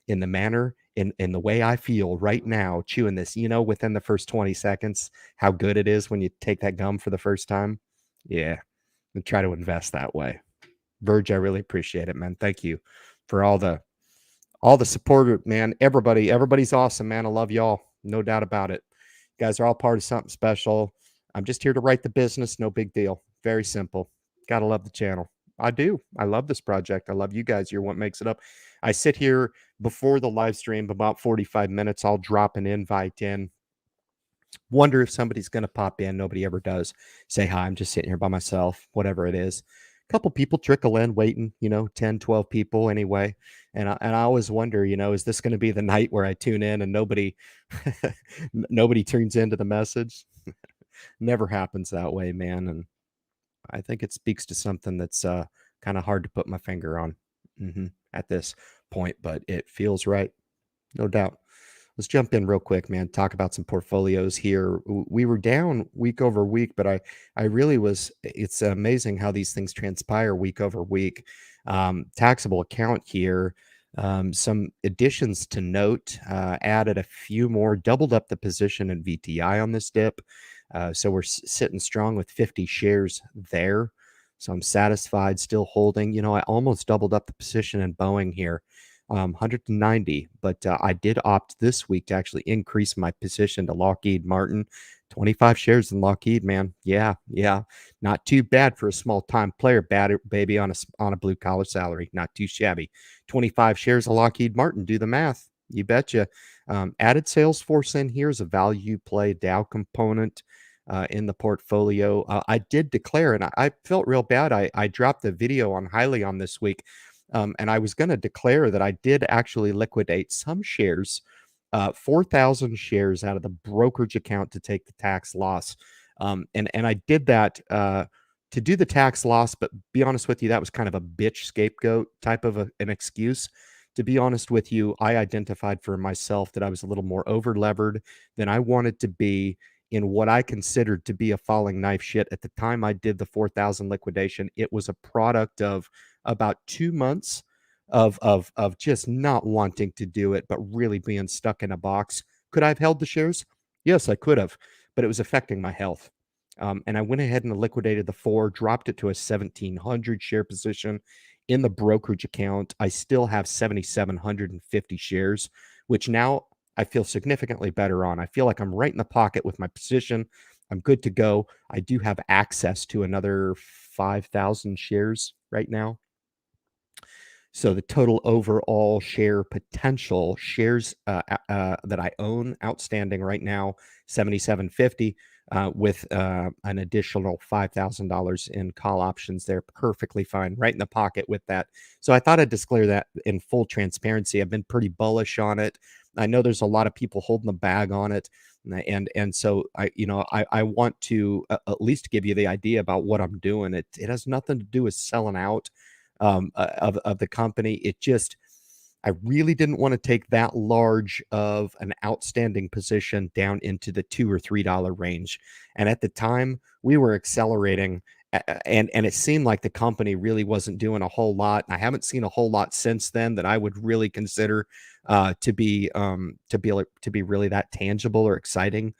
in the manner in the way I feel right now chewing this, within the first 20 seconds, how good it is when you take that gum for the first time. Yeah, and try to invest that way. Verge, I really appreciate it, man. Thank you for all the support, man. Everybody's awesome, man. I love y'all. No doubt about it. You guys are all part of something special. I'm just here to write the business. No big deal. Very simple. Gotta love the channel. I do. I love this project. I love you guys. You're what makes it up. I sit here before the live stream about 45 minutes. I'll drop an invite in. Wonder if somebody's going to pop in. Nobody ever does. Say hi. I'm just sitting here by myself, whatever it is. A couple people trickle in waiting, 10, 12 people anyway. And I always wonder, is this going to be the night where I tune in and nobody nobody tunes into the message? Never happens that way, man. And I think it speaks to something that's kind of hard to put my finger on at this point, but it feels right. No doubt. Let's jump in real quick, man. Talk about some portfolios here. We were down week over week, but I really was. It's amazing how these things transpire week over week. Taxable account here. Some additions to note. Added a few more. Doubled up the position in VTI on this dip. So we're sitting strong with 50 shares there. So I'm satisfied. Still holding. I almost doubled up the position in Boeing here. 190, but I did opt this week to actually increase my position to Lockheed Martin. 25 shares in Lockheed, man. Yeah, not too bad for a small time player, baby, on a blue collar salary. Not too shabby. 25 shares of Lockheed Martin. Do the math. You betcha. Added Salesforce in here as a value play Dow component in the portfolio. I did declare, and I felt real bad. I dropped the video on highly on this week. And I was going to declare that I did actually liquidate some shares, 4,000 shares out of the brokerage account to take the tax loss. And I did that to do the tax loss, but be honest with you, that was kind of a bitch scapegoat type of an excuse. To be honest with you, I identified for myself that I was a little more over levered than I wanted to be in what I considered to be a falling knife shit. At the time I did the 4,000 liquidation, it was a product of about 2 months of just not wanting to do it, but really being stuck in a box. Could I have held the shares? Yes, I could have, but it was affecting my health. And I went ahead and liquidated the 4, dropped it to a 1,700 share position in the brokerage account. I still have 7,750 shares, which now I feel significantly better on. I feel like I'm right in the pocket with my position. I'm good to go. I do have access to another 5,000 shares right now. So the total overall share potential shares that I own outstanding right now, 7,750, with an additional $5,000 in call options there. Perfectly fine, right in the pocket with that. So I thought I'd declare that in full transparency. I've been pretty bullish on it. I know there's a lot of people holding the bag on it. And so I want to at least give you the idea about what I'm doing. It has nothing to do with selling out of the company. I really didn't want to take that large of an outstanding position down into the $2 or $3 range. And at the time, we were accelerating, and it seemed like the company really wasn't doing a whole lot. I haven't seen a whole lot since then that I would really consider to be really that tangible or exciting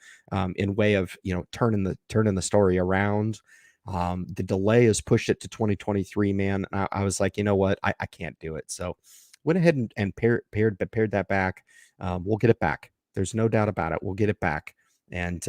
in way of turning the story around. The delay has pushed it to 2023, man. I was like, you know what? I can't do it. So went ahead and paired that back. We'll get it back. There's no doubt about it. We'll get it back. And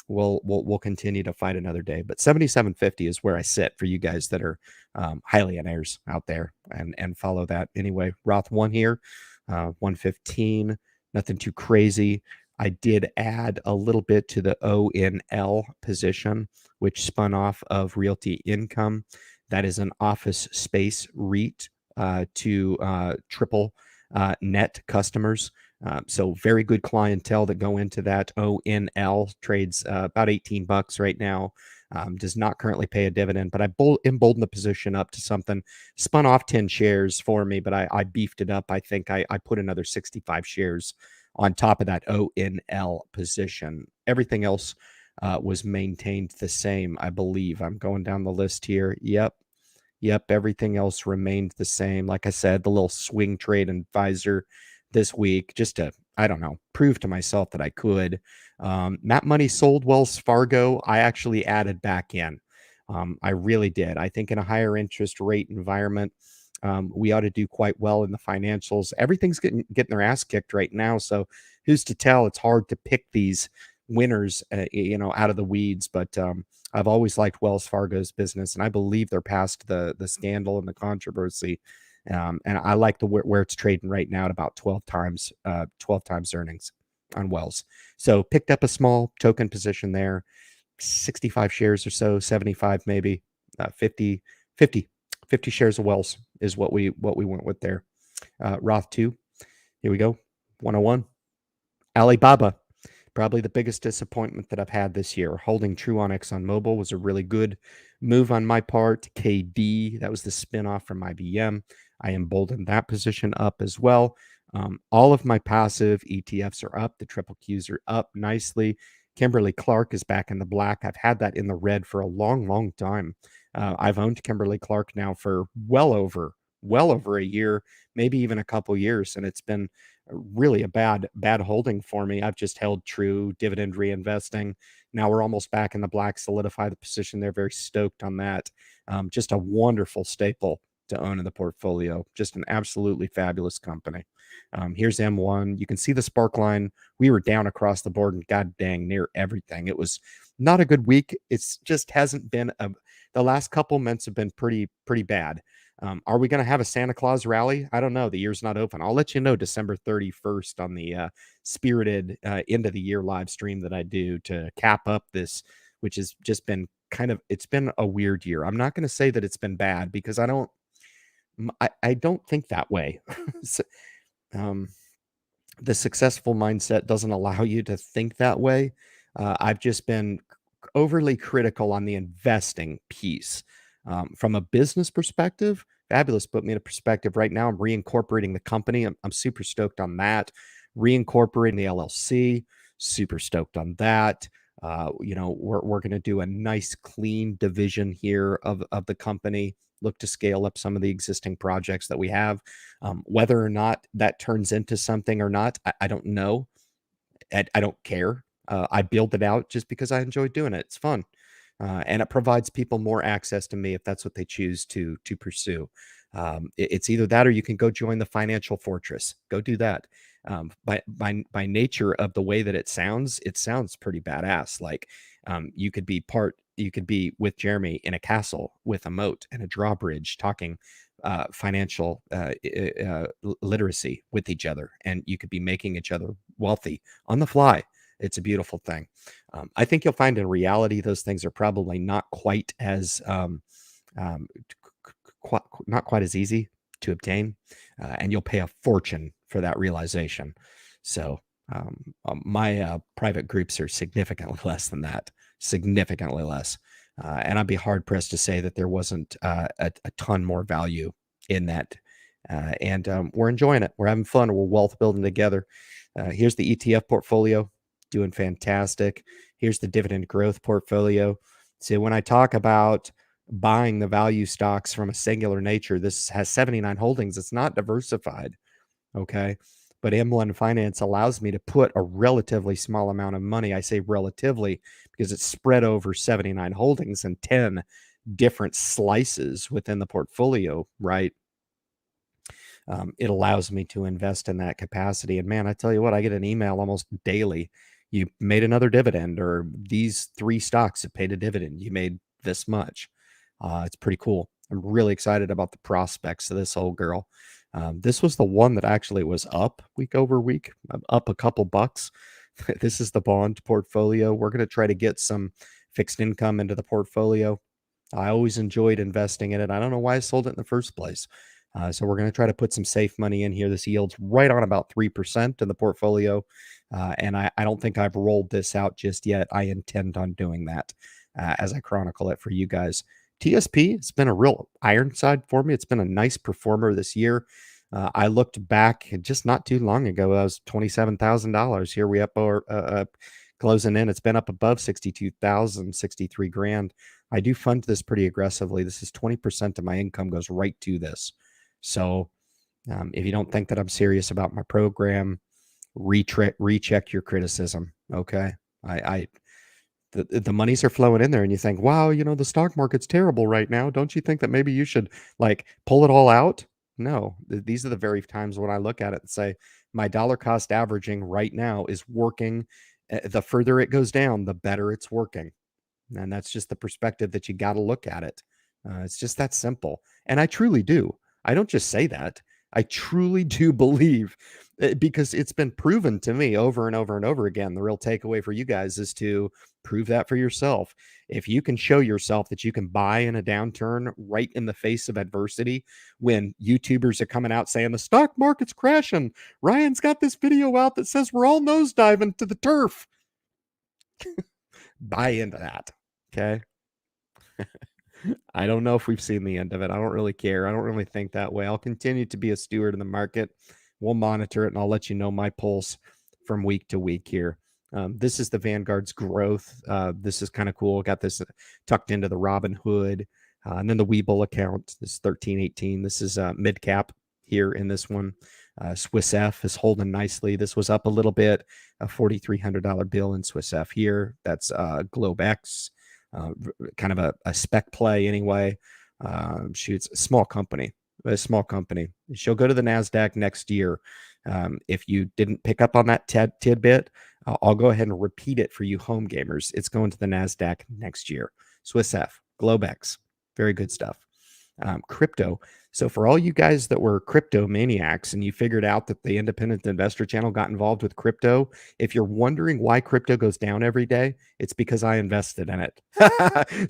we'll continue to fight another day. But 7,750 is where I sit for you guys that are Hylianaires out there and follow that. Anyway, Roth 1 here, 115, nothing too crazy. I did add a little bit to the ONL position, which spun off of Realty Income. That is an office space REIT to triple net customers. So very good clientele that go into that. ONL trades about $18 right now. Does not currently pay a dividend, but I emboldened the position up to something, spun off 10 shares for me, but I beefed it up. I think I put another 65 shares on top of that ONL position. Everything else was maintained the same, I believe. I'm going down the list here. Yep, everything else remained the same. Like I said, the little swing trade advisor this week, just to, I don't know, prove to myself that I could. That money sold Wells Fargo. I actually added back in. I really did. I think in a higher interest rate environment, we ought to do quite well in the financials. Everything's getting their ass kicked right now. So who's to tell? It's hard to pick these winners, out of the weeds. But I've always liked Wells Fargo's business, and I believe they're past the scandal and the controversy. And I like the where it's trading right now at about 12 times earnings on Wells. So picked up a small token position there, 65 shares or so, 75 maybe, 50, 50, 50 shares of Wells is what we went with there. Roth 2, here we go, 101. Alibaba, probably the biggest disappointment that I've had this year. Holding true on ExxonMobil was a really good move on my part. KD, that was the spinoff from IBM. I emboldened that position up as well. All of my passive ETFs are up. The triple Qs are up nicely. Kimberly-Clark is back in the black. I've had that in the red for a long, long time. I've owned Kimberly-Clark now for well over a year, maybe even a couple years, and it's been really a bad holding for me. I've just held true, dividend reinvesting. Now we're almost back in the black, solidify the position there. Very stoked on that. Just a wonderful staple to own in the portfolio. Just an absolutely fabulous company. Here's M1. You can see the spark line. We were down across the board and god dang near everything. It was not a good week. It's just hasn't been the last couple months have been pretty bad. Are we going to have a Santa Claus rally? I don't know. The year's not open. I'll let you know December 31st on the spirited end of the year live stream that I do to cap up this, which has just been it's been a weird year. I'm not going to say that it's been bad because I don't think that way. So, the successful mindset doesn't allow you to think that way. I've just been overly critical on the investing piece. From a business perspective, fabulous. Put me in a perspective right now. I'm reincorporating the company. I'm super stoked on that. Reincorporating the LLC, super stoked on that. We're going to do a nice clean division here of the company. Look to scale up some of the existing projects that we have. Whether or not that turns into something or not, I don't know. I don't care. I build it out just because I enjoy doing it. It's fun. And it provides people more access to me if that's what they choose to pursue. It's either that or you can go join the financial fortress. Go do that. By nature of the way that it sounds pretty badass. Like you could be with Jeremy in a castle with a moat and a drawbridge talking financial literacy with each other, and you could be making each other wealthy on the fly. It's a beautiful thing. I think you'll find in reality those things are probably not quite as not quite as easy to obtain, and you'll pay a fortune for that realization. So my private groups are significantly less than that, significantly less. And I'd be hard pressed to say that there wasn't a ton more value in that. And we're enjoying it. We're having fun. We're wealth building together. Here's the ETF portfolio, doing fantastic. Here's the dividend growth portfolio. So when I talk about buying the value stocks from a singular nature, this has 79 holdings. It's not diversified. Okay. But M1 Finance allows me to put a relatively small amount of money. I say relatively because it's spread over 79 holdings and 10 different slices within the portfolio, right? It allows me to invest in that capacity. And man, I tell you what, I get an email almost daily. You made another dividend, or these 3 stocks have paid a dividend. You made this much. It's pretty cool. I'm really excited about the prospects of this old girl. This was the one that actually was up week over week, up a couple bucks. This is the bond portfolio. We're going to try to get some fixed income into the portfolio. I always enjoyed investing in it. I don't know why I sold it in the first place. So we're going to try to put some safe money in here. This yields right on about 3% in the portfolio. And I don't think I've rolled this out just yet. I intend on doing that as I chronicle it for you guys. TSP, it's been a real iron side for me. It's been a nice performer this year. I looked back just not too long ago. I was $27,000. Here we up or closing in. It's been up above 62,000, 63 grand. I do fund this pretty aggressively. This is 20% of my income goes right to this. So if you don't think that I'm serious about my program, recheck your criticism. Okay. The monies are flowing in there and you think, wow, you know, the stock market's terrible right now. Don't you think that maybe you should like pull it all out? No, these are the very times when I look at it and say, my dollar cost averaging right now is working. The further it goes down, the better it's working. And that's just the perspective that you got to look at it. It's just that simple. And I truly do. I don't just say that. I truly do believe because it's been proven to me over and over and over again. The real takeaway for you guys is to prove that for yourself. If you can show yourself that you can buy in a downturn right in the face of adversity, when YouTubers are coming out saying the stock market's crashing, Ryan's got this video out that says we're all nosediving to the turf. Buy into that. Okay. I don't know if we've seen the end of it. I don't really care. I don't really think that way. I'll continue to be a steward in the market. We'll monitor it and I'll let you know my pulse from week to week here. This is the Vanguard's growth. This is kind of cool. Got this tucked into the Robinhood. And then the Webull account, this is 1318. This is mid cap here in this one. Swiss F is holding nicely. This was up a little bit, a $4,300 bill in Swiss F here. That's GlobeX, kind of a spec play anyway. It's a small company. She'll go to the NASDAQ next year. If you didn't pick up on that tidbit, I'll go ahead and repeat it for you home gamers. It's going to the NASDAQ next year. Swiss F, GlobeX, very good stuff. Crypto. So for all you guys that were crypto maniacs and you figured out that the Independent Investor Channel got involved with crypto, if you're wondering why crypto goes down every day, it's because I invested in it.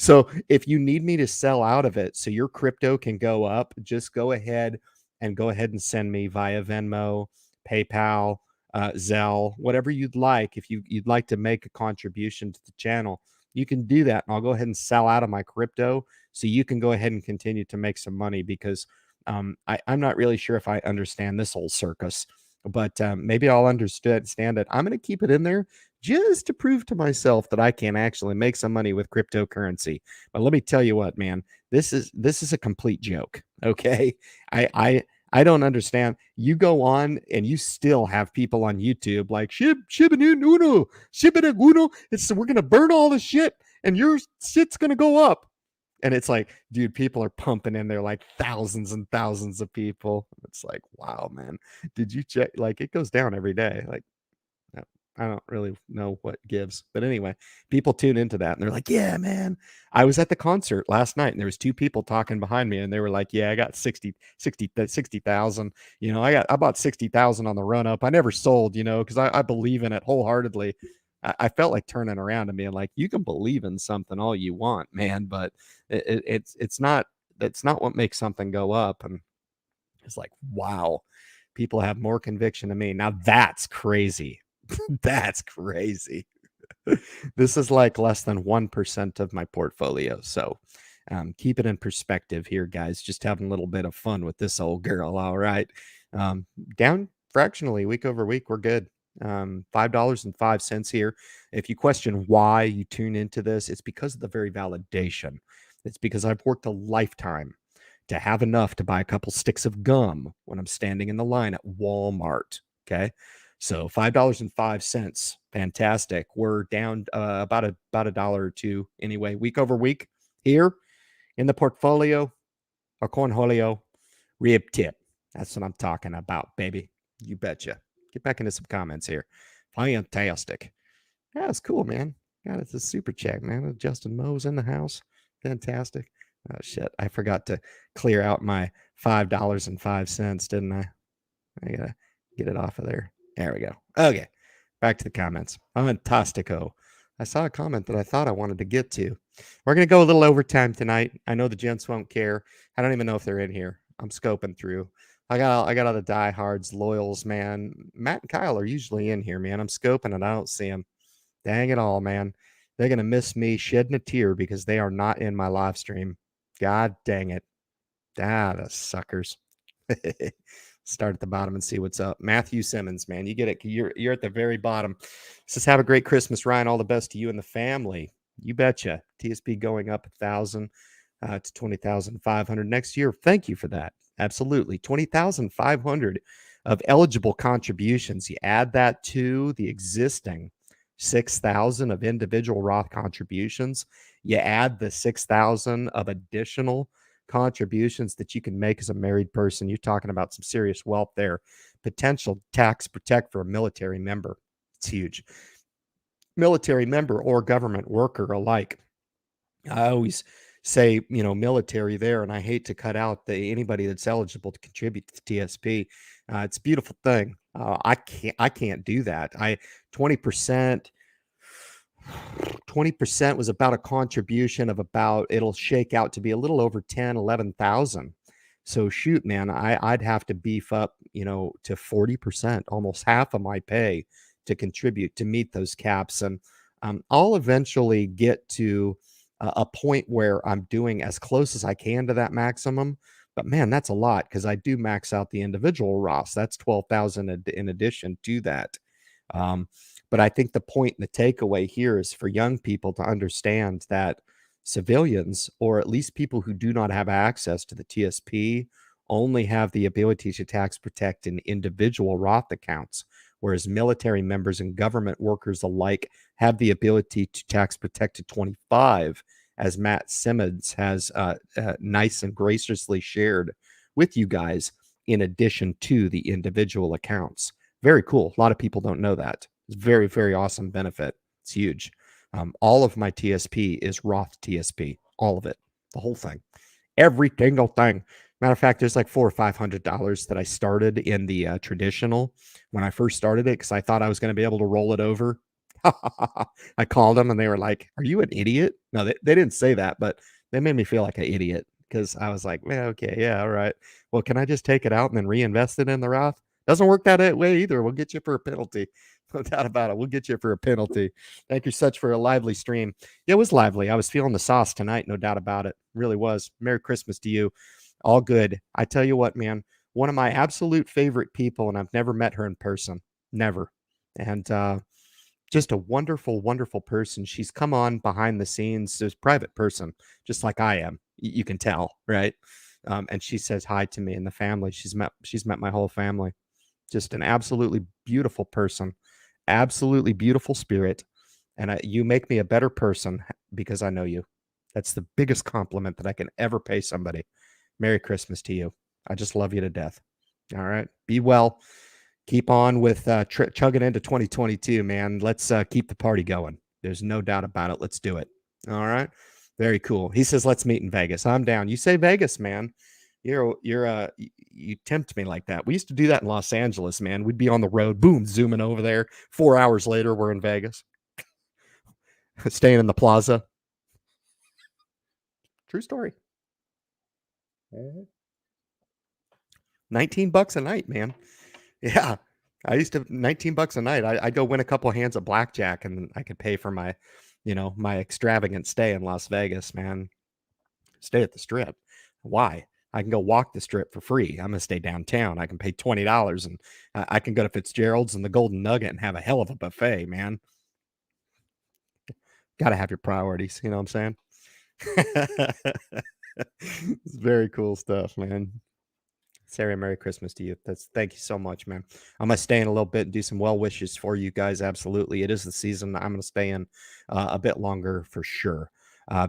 So if you need me to sell out of it so your crypto can go up, just go ahead and send me via Venmo, PayPal, Zelle, whatever you'd like. If you'd like to make a contribution to the channel, you can do that. And I'll go ahead and sell out of my crypto so you can go ahead and continue to make some money because I'm not really sure if I understand this whole circus, but maybe I'll understand it. I'm going to keep it in there just to prove to myself that I can actually make some money with cryptocurrency. But let me tell you what, man, this is a complete joke. Okay. I don't understand. You go on and you still have people on YouTube like Shibinu Uno. We're gonna burn all the shit and your shit's gonna go up. And it's like, dude, people are pumping in there like thousands and thousands of people. It's like, wow, man. Did you check? Like, it goes down every day. Like, I don't really know what gives. But anyway, people tune into that and they're like, yeah, man. I was at the concert last night and there was two people talking behind me and they were like, yeah, I got 60,000. You know, I bought 60,000 on the run up. I never sold, you know, because I believe in it wholeheartedly. I felt like turning around and being like, you can believe in something all you want, man, but it's not what makes something go up. And it's like, wow, people have more conviction than me. Now that's crazy. That's crazy. This is like less than 1% of my portfolio. So keep it in perspective here, guys. Just having a little bit of fun with this old girl. All right. Down fractionally week over week. We're good. $5.05 here. If you question why you tune into this, it's because of the very validation. It's because I've worked a lifetime to have enough to buy a couple sticks of gum when I'm standing in the line at Walmart. Okay. So $5.05, fantastic. We're down about a dollar or two anyway, week over week here in the portfolio, or cornholio, rib tip. That's what I'm talking about, baby. You betcha. Get back into some comments here. Fantastic. Yeah, it's cool, man. God, it's a super chat, man. Justin Moe's in the house. Fantastic. Oh shit, I forgot to clear out my $5.05, didn't I? I gotta get it off of there. There we go. Okay, back to the comments. Fantastico. I saw a comment that I thought I wanted to get to. We're going to go a little overtime tonight. I know the gents won't care. I don't even know if they're in here. I'm scoping through. I got all the diehards, loyals, man. Matt and Kyle are usually in here, man. I'm scoping and I don't see them. Dang it all, man. They're gonna miss me shedding a tear because they are not in my live stream. God dang it. Ah, the suckers. Start at the bottom and see what's up. Matthew Simmons, man, you get it. You're at the very bottom. Says, have a great Christmas, Ryan. All the best to you and the family. You betcha. TSP going up 1,000 to 20,500 next year. Thank you for that. Absolutely. 20,500 of eligible contributions. You add that to the existing 6,000 of individual Roth contributions. You add the 6,000 of additional contributions that you can make as a married person. You're talking about some serious wealth there. Potential tax protect for a military member. It's huge. Military member or government worker alike. I always say, military there, and I hate to cut out anybody that's eligible to contribute to the TSP. It's a beautiful thing. I can't do that. 20%. 20% was about a contribution of it'll shake out to be a little over 10, 11,000. So shoot, man, I'd have to beef up, to 40%, almost half of my pay to contribute to meet those caps. And I'll eventually get to a point where I'm doing as close as I can to that maximum. But man, that's a lot because I do max out the individual Roths. That's 12,000 in addition to that. But I think the point and the takeaway here is for young people to understand that civilians, or at least people who do not have access to the TSP, only have the ability to tax protect in individual Roth accounts, whereas military members and government workers alike have the ability to tax protect to 25, as Matt Simmons has nice and graciously shared with you guys, in addition to the individual accounts. Very cool. A lot of people don't know that. It's very, very awesome benefit. It's huge. All of my TSP is Roth TSP. All of it. The whole thing. Every single thing. Matter of fact, there's like $400 or $500 that I started in the traditional when I first started it because I thought I was going to be able to roll it over. I called them and they were like, "Are you an idiot?" No, they didn't say that, but they made me feel like an idiot because I was like, "Man, okay, yeah, all right. Well, can I just take it out and then reinvest it in the Roth?" Doesn't work that way either. We'll get you for a penalty. No doubt about it. We'll get you for a penalty. Thank you such for a lively stream. Yeah, it was lively. I was feeling the sauce tonight, no doubt about it. Really was. Merry Christmas to you. All good. I tell you what, man, one of my absolute favorite people, and I've never met her in person. Never. And just a wonderful, wonderful person. She's come on behind the scenes as a private person, just like I am. You can tell, right? And she says hi to me and the family. She's met my whole family. Just an absolutely beautiful person, absolutely beautiful spirit. And you make me a better person because I know you. That's the biggest compliment that I can ever pay somebody. Merry Christmas to you. I just love you to death. All right. Be well. Keep on with chugging into 2022, man. Let's keep the party going. There's no doubt about it. Let's do it. All right. Very cool. He says, let's meet in Vegas. I'm down. You say Vegas, man. You tempt me like that. We used to do that in Los Angeles, man. We'd be on the road, boom, zooming over there. 4 hours later, we're in Vegas, staying in the plaza. True story. $19 a night, man. Yeah. I used to $19 a night. I'd go win a couple of hands of blackjack and I could pay for my, my extravagant stay in Las Vegas, man. Stay at the Strip. Why? I can go walk the Strip for free. I'm going to stay downtown. I can pay $20 and I can go to Fitzgerald's and the Golden Nugget and have a hell of a buffet, man. Got to have your priorities. You know what I'm saying? It's very cool stuff, man. Sarah, Merry Christmas to you. Thank you so much, man. I'm gonna stay in a little bit and do some well wishes for you guys. Absolutely, it is the season. I'm gonna stay in a bit longer for sure.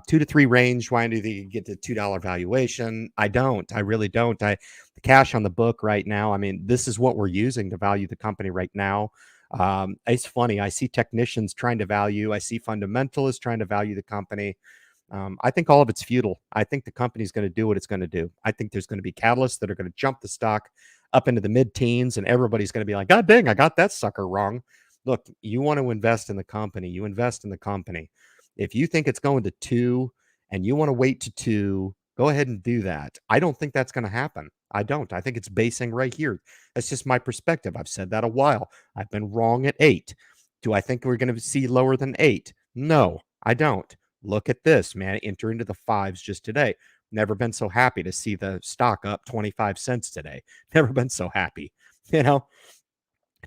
2 to 3 range. Why do you get the $2 valuation? I don't. I really don't. The cash on the book right now. I mean, this is what we're using to value the company right now. It's funny. I see technicians trying to value. I see fundamentalists trying to value the company. I think all of it's futile. I think the company's going to do what it's going to do. I think there's going to be catalysts that are going to jump the stock up into the mid-teens, and everybody's going to be like, God dang, I got that sucker wrong. Look, you want to invest in the company. You invest in the company. If you think it's going to 2 and you want to wait to 2, go ahead and do that. I don't think that's going to happen. I don't. I think it's basing right here. That's just my perspective. I've said that a while. I've been wrong at 8. Do I think we're going to see lower than 8? No, I don't. Look at this, man. Enter into the fives just today. Never been so happy to see the stock up 25 cents today. Never been so happy, you know,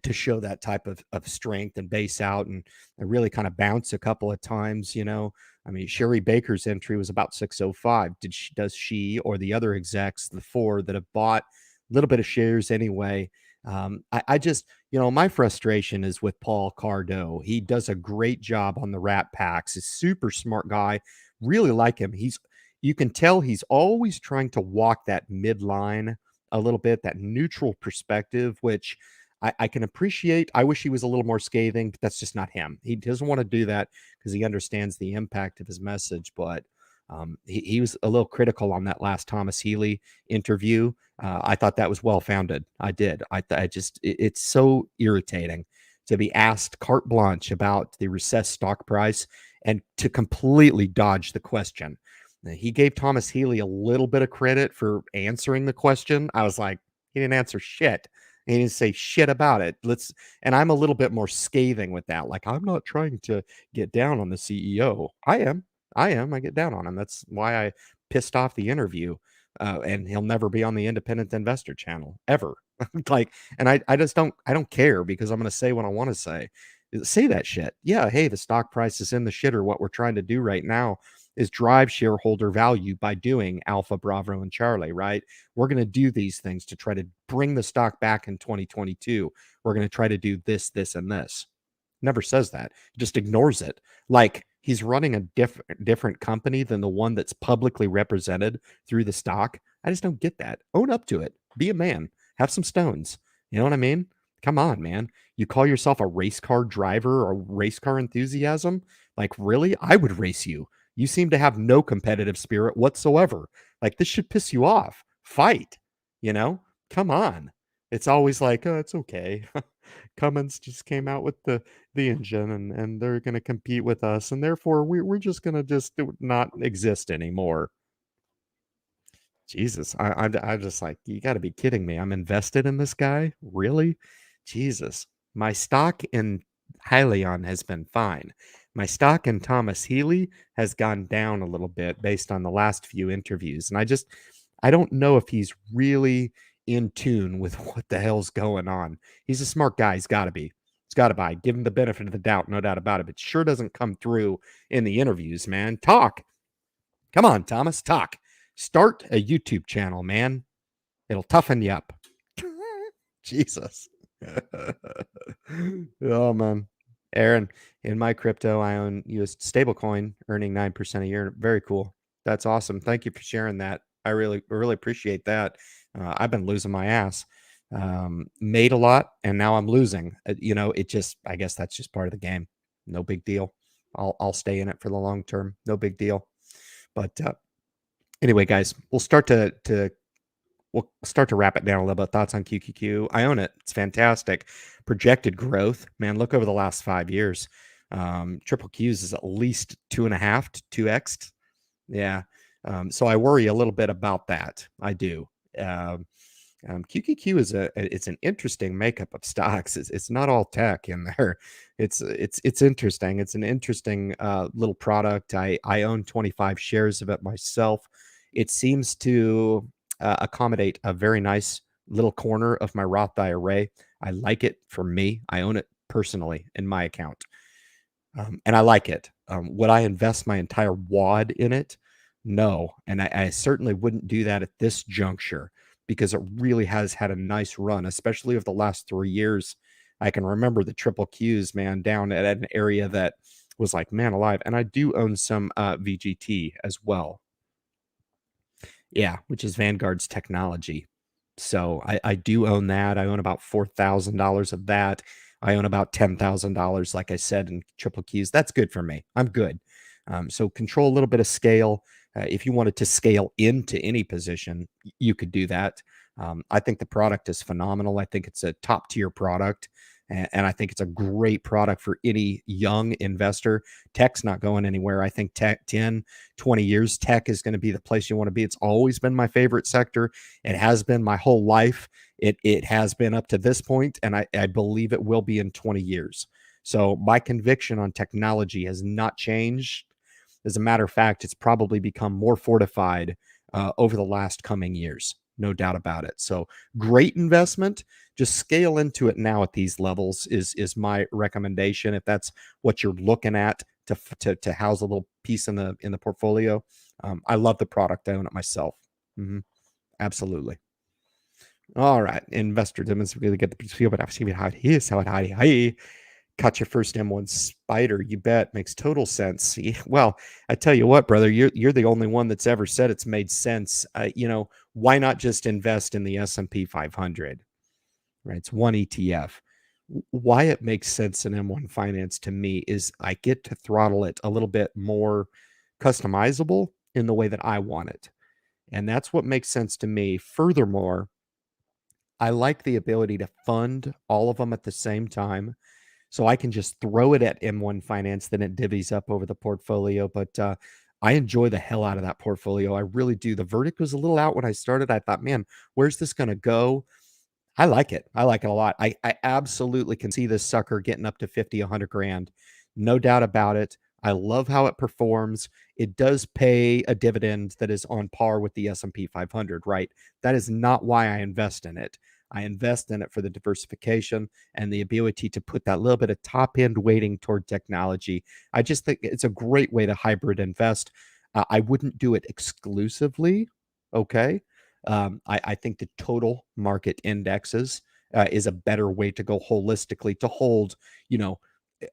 to show that type of strength and base out and really kind of bounce a couple of times, you know. I mean, Sherry Baker's entry was about 605. Does she or the other execs, the four that have bought a little bit of shares anyway? I just, you know, my frustration is with Paul Cardo. He does a great job on the Rat Packs. He's a super smart guy. Really like him. You can tell he's always trying to walk that midline a little bit, that neutral perspective, which I can appreciate. I wish he was a little more scathing, but that's just not him. He doesn't want to do that because he understands the impact of his message. But he was a little critical on that last Thomas Healy interview. I thought that was well founded. I did. I just it's so irritating to be asked carte blanche about the recessed stock price and to completely dodge the question. He gave Thomas Healy a little bit of credit for answering the question. I was like, he didn't answer shit. He didn't say shit about it. And I'm a little bit more scathing with that. Like, I'm not trying to get down on the CEO. I am. I get down on him. That's why I pissed off the interview. And he'll never be on the Independent Investor channel ever. Like, and I just don't care because I'm going to say what I want to say. Say that shit. Yeah. Hey, the stock price is in the shitter. What we're trying to do right now is drive shareholder value by doing Alpha, Bravo, and Charlie, right? We're going to do these things to try to bring the stock back in 2022. We're going to try to do this, this, and this. Never says that. He just ignores it. Like he's running a different company than the one that's publicly represented through the stock. I just don't get that. Own up to it. Be a man. Have some stones. You know what I mean? Come on, man. You call yourself a race car driver or race car enthusiasm? Like, really? I would race you. You seem to have no competitive spirit whatsoever. Like, this should piss you off. Fight, you know? Come on. It's always like, oh, it's okay. Cummins just came out with the engine and they're going to compete with us. And therefore, we're just going to just not exist anymore. Jesus, I just like, you got to be kidding me. I'm invested in this guy? Really? Jesus. My stock in Hyliion has been fine. My stock in Thomas Healy has gone down a little bit based on the last few interviews. And I don't know if he's really in tune with what the hell's going on. He's a smart guy. He's got to be. He's got to buy. Give him the benefit of the doubt, no doubt about it. But sure doesn't come through in the interviews, man. Talk. Come on, Thomas, talk. Start a YouTube channel, man. It'll toughen you up. Jesus. Oh, man. Aaron, in my crypto, I own US stablecoin earning 9% a year. Very cool. That's awesome. Thank you for sharing that. I really appreciate that. I've been losing my ass. Made a lot, and now I'm losing. You know, I guess that's just part of the game. No big deal. I'll stay in it for the long term. No big deal. But anyway, guys, we'll start to wrap it down a little bit. Thoughts on QQQ? I own it. It's fantastic. Projected growth, man. Look over the last 5 years. Triple Q's is at least 2.5 to 2x. Yeah. So I worry a little bit about that. I do. QQQ is it's an interesting makeup of stocks. It's not all tech in there. It's interesting. It's an interesting little product. I own 25 shares of it myself. It seems to accommodate a very nice little corner of my Roth IRA. I like it for me. I own it personally in my account. And I like it. Would I invest my entire wad in it? No. And I certainly wouldn't do that at this juncture because it really has had a nice run, especially over the last 3 years. I can remember the triple Qs, man, down at an area that was like, man alive. And I do own some VGT as well. Yeah, which is Vanguard's technology. So I do own that. I own about $4,000 of that. I own about $10,000, like I said, in triple Qs. That's good for me. I'm good. So control a little bit of scale. If you wanted to scale into any position, you could do that. I think the product is phenomenal. I think it's a top tier product. And I think it's a great product for any young investor. Tech's not going anywhere. I think tech, 10, 20 years, tech is going to be the place you want to be. It's always been my favorite sector. It has been my whole life. It has been up to this point, and I believe it will be in 20 years. So my conviction on technology has not changed. As a matter of fact, it's probably become more fortified over the last coming years. No doubt about it. So great investment. Just scale into it now at these levels is my recommendation. If that's what you're looking at to house a little piece in the portfolio, I love the product. I own it myself. Absolutely. All right, investor demonstrates really get the feel, but I've seen how it is. How it Caught your first M1 spider. You bet. Makes total sense. Well, I tell you what, brother, you're the only one that's ever said it's made sense. Why not just invest in the S&P 500? Right? It's one ETF. Why it makes sense in M1 Finance to me is I get to throttle it a little bit more customizable in the way that I want it. And that's what makes sense to me. Furthermore, I like the ability to fund all of them at the same time. So I can just throw it at M1 Finance, then it divvies up over the portfolio. But I enjoy the hell out of that portfolio. I really do. The verdict was a little out when I started. I thought, man, where's this going to go? I like it. I like it a lot. I absolutely can see this sucker getting up to 50, 100 grand. No doubt about it. I love how it performs. It does pay a dividend that is on par with the S&P 500, right? That is not why I invest in it. I invest in it for the diversification and the ability to put that little bit of top end weighting toward technology. I just think it's a great way to hybrid invest. I wouldn't do it exclusively. Okay. I think the total market indexes is a better way to go holistically to hold,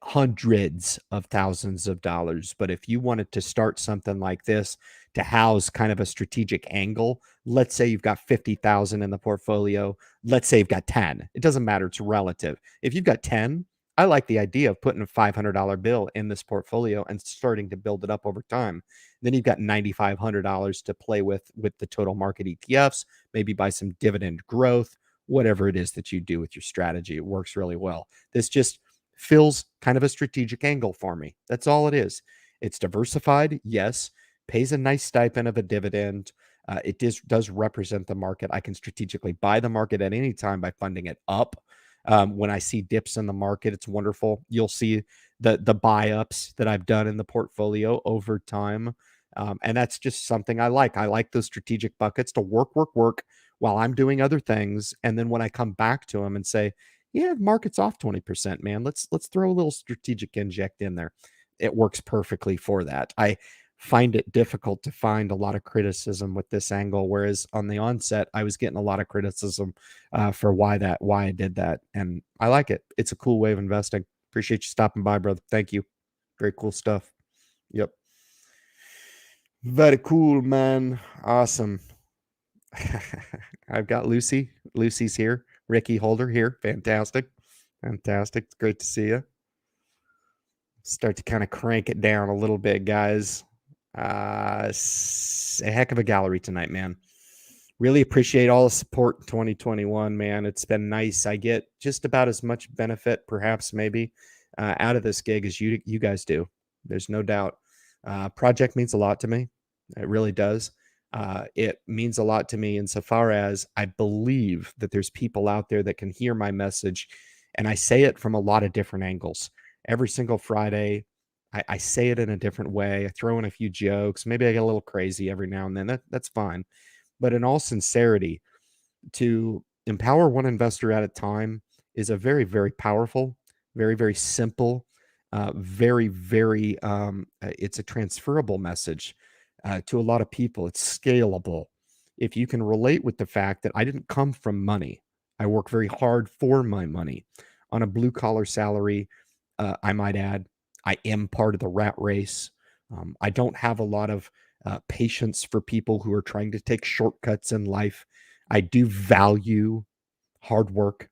hundreds of thousands of dollars. But if you wanted to start something like this to house kind of a strategic angle, let's say you've got 50,000 in the portfolio. Let's say you've got 10. It doesn't matter. It's relative. If you've got 10, I like the idea of putting a $500 bill in this portfolio and starting to build it up over time. Then you've got $9,500 to play with the total market ETFs, maybe buy some dividend growth, whatever it is that you do with your strategy. It works really well. This just fills kind of a strategic angle for me. That's all it is. It's diversified, yes, pays a nice stipend of a dividend. It does represent the market. I can strategically buy the market at any time by funding it up. When I see dips in the market, it's wonderful. You'll see the buy ups that I've done in the portfolio over time. And that's just something I like. I like those strategic buckets to work while I'm doing other things. And then when I come back to them and say, yeah, the market's off 20%, man. Let's throw a little strategic inject in there. It works perfectly for that. I find it difficult to find a lot of criticism with this angle, whereas on the onset, I was getting a lot of criticism for why I did that. And I like it. It's a cool way of investing. Appreciate you stopping by, brother. Thank you. Very cool stuff. Yep. Very cool, man. Awesome. I've got Lucy. Lucy's here. Ricky Holder here. Fantastic. Fantastic. It's great to see you. Start to kind of crank it down a little bit, guys. A heck of a gallery tonight, man. Really appreciate all the support in 2021, man. It's been nice. I get just about as much benefit, perhaps, maybe, out of this gig as you guys do. There's no doubt. Project means a lot to me. It really does. It means a lot to me insofar as I believe that there's people out there that can hear my message, and I say it from a lot of different angles. Every single Friday, I say it in a different way. I throw in a few jokes. Maybe I get a little crazy every now and then. That's fine. But in all sincerity, to empower one investor at a time is a very, very powerful, very, very simple, it's a transferable message to a lot of people. It's scalable. If you can relate with the fact that I didn't come from money, I work very hard for my money on a blue collar salary. I might add, I am part of the rat race. I don't have a lot of patience for people who are trying to take shortcuts in life. I do value hard work.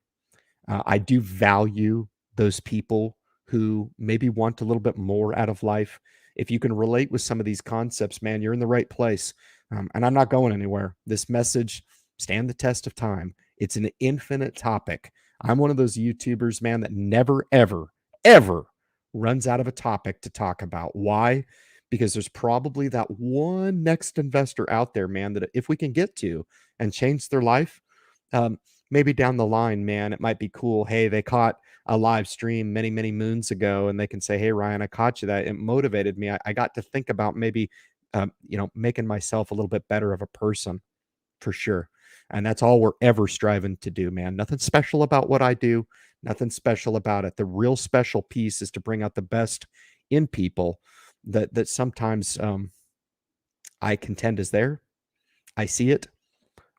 I do value those people who maybe want a little bit more out of life. If you can relate with some of these concepts, man, you're in the right place. And I'm not going anywhere. This message stand the test of time. It's an infinite topic. I'm one of those YouTubers, man, that never, ever, ever runs out of a topic to talk about. Why? Because there's probably that one next investor out there, man, that if we can get to and change their life, um, maybe down the line, man, it might be cool. Hey, they caught a live stream many, many moons ago, and they can say, "Hey, Ryan, I caught you that. It motivated me. I got to think about maybe, making myself a little bit better of a person for sure." And that's all we're ever striving to do, man. Nothing special about what I do, nothing special about it. The real special piece is to bring out the best in people that sometimes I contend is there. I see it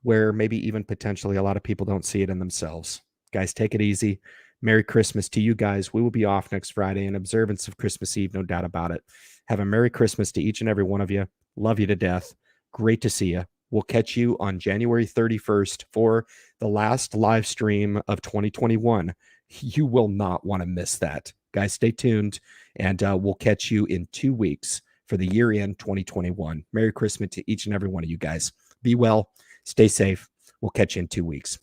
where maybe even potentially a lot of people don't see it in themselves. Guys, take it easy. Merry Christmas to you guys. We will be off next Friday in observance of Christmas Eve, no doubt about it. Have a Merry Christmas to each and every one of you. Love you to death. Great to see you. We'll catch you on January 31st for the last live stream of 2021. You will not want to miss that. Guys, stay tuned, and we'll catch you in 2 weeks for the year-end 2021. Merry Christmas to each and every one of you guys. Be well. Stay safe. We'll catch you in 2 weeks.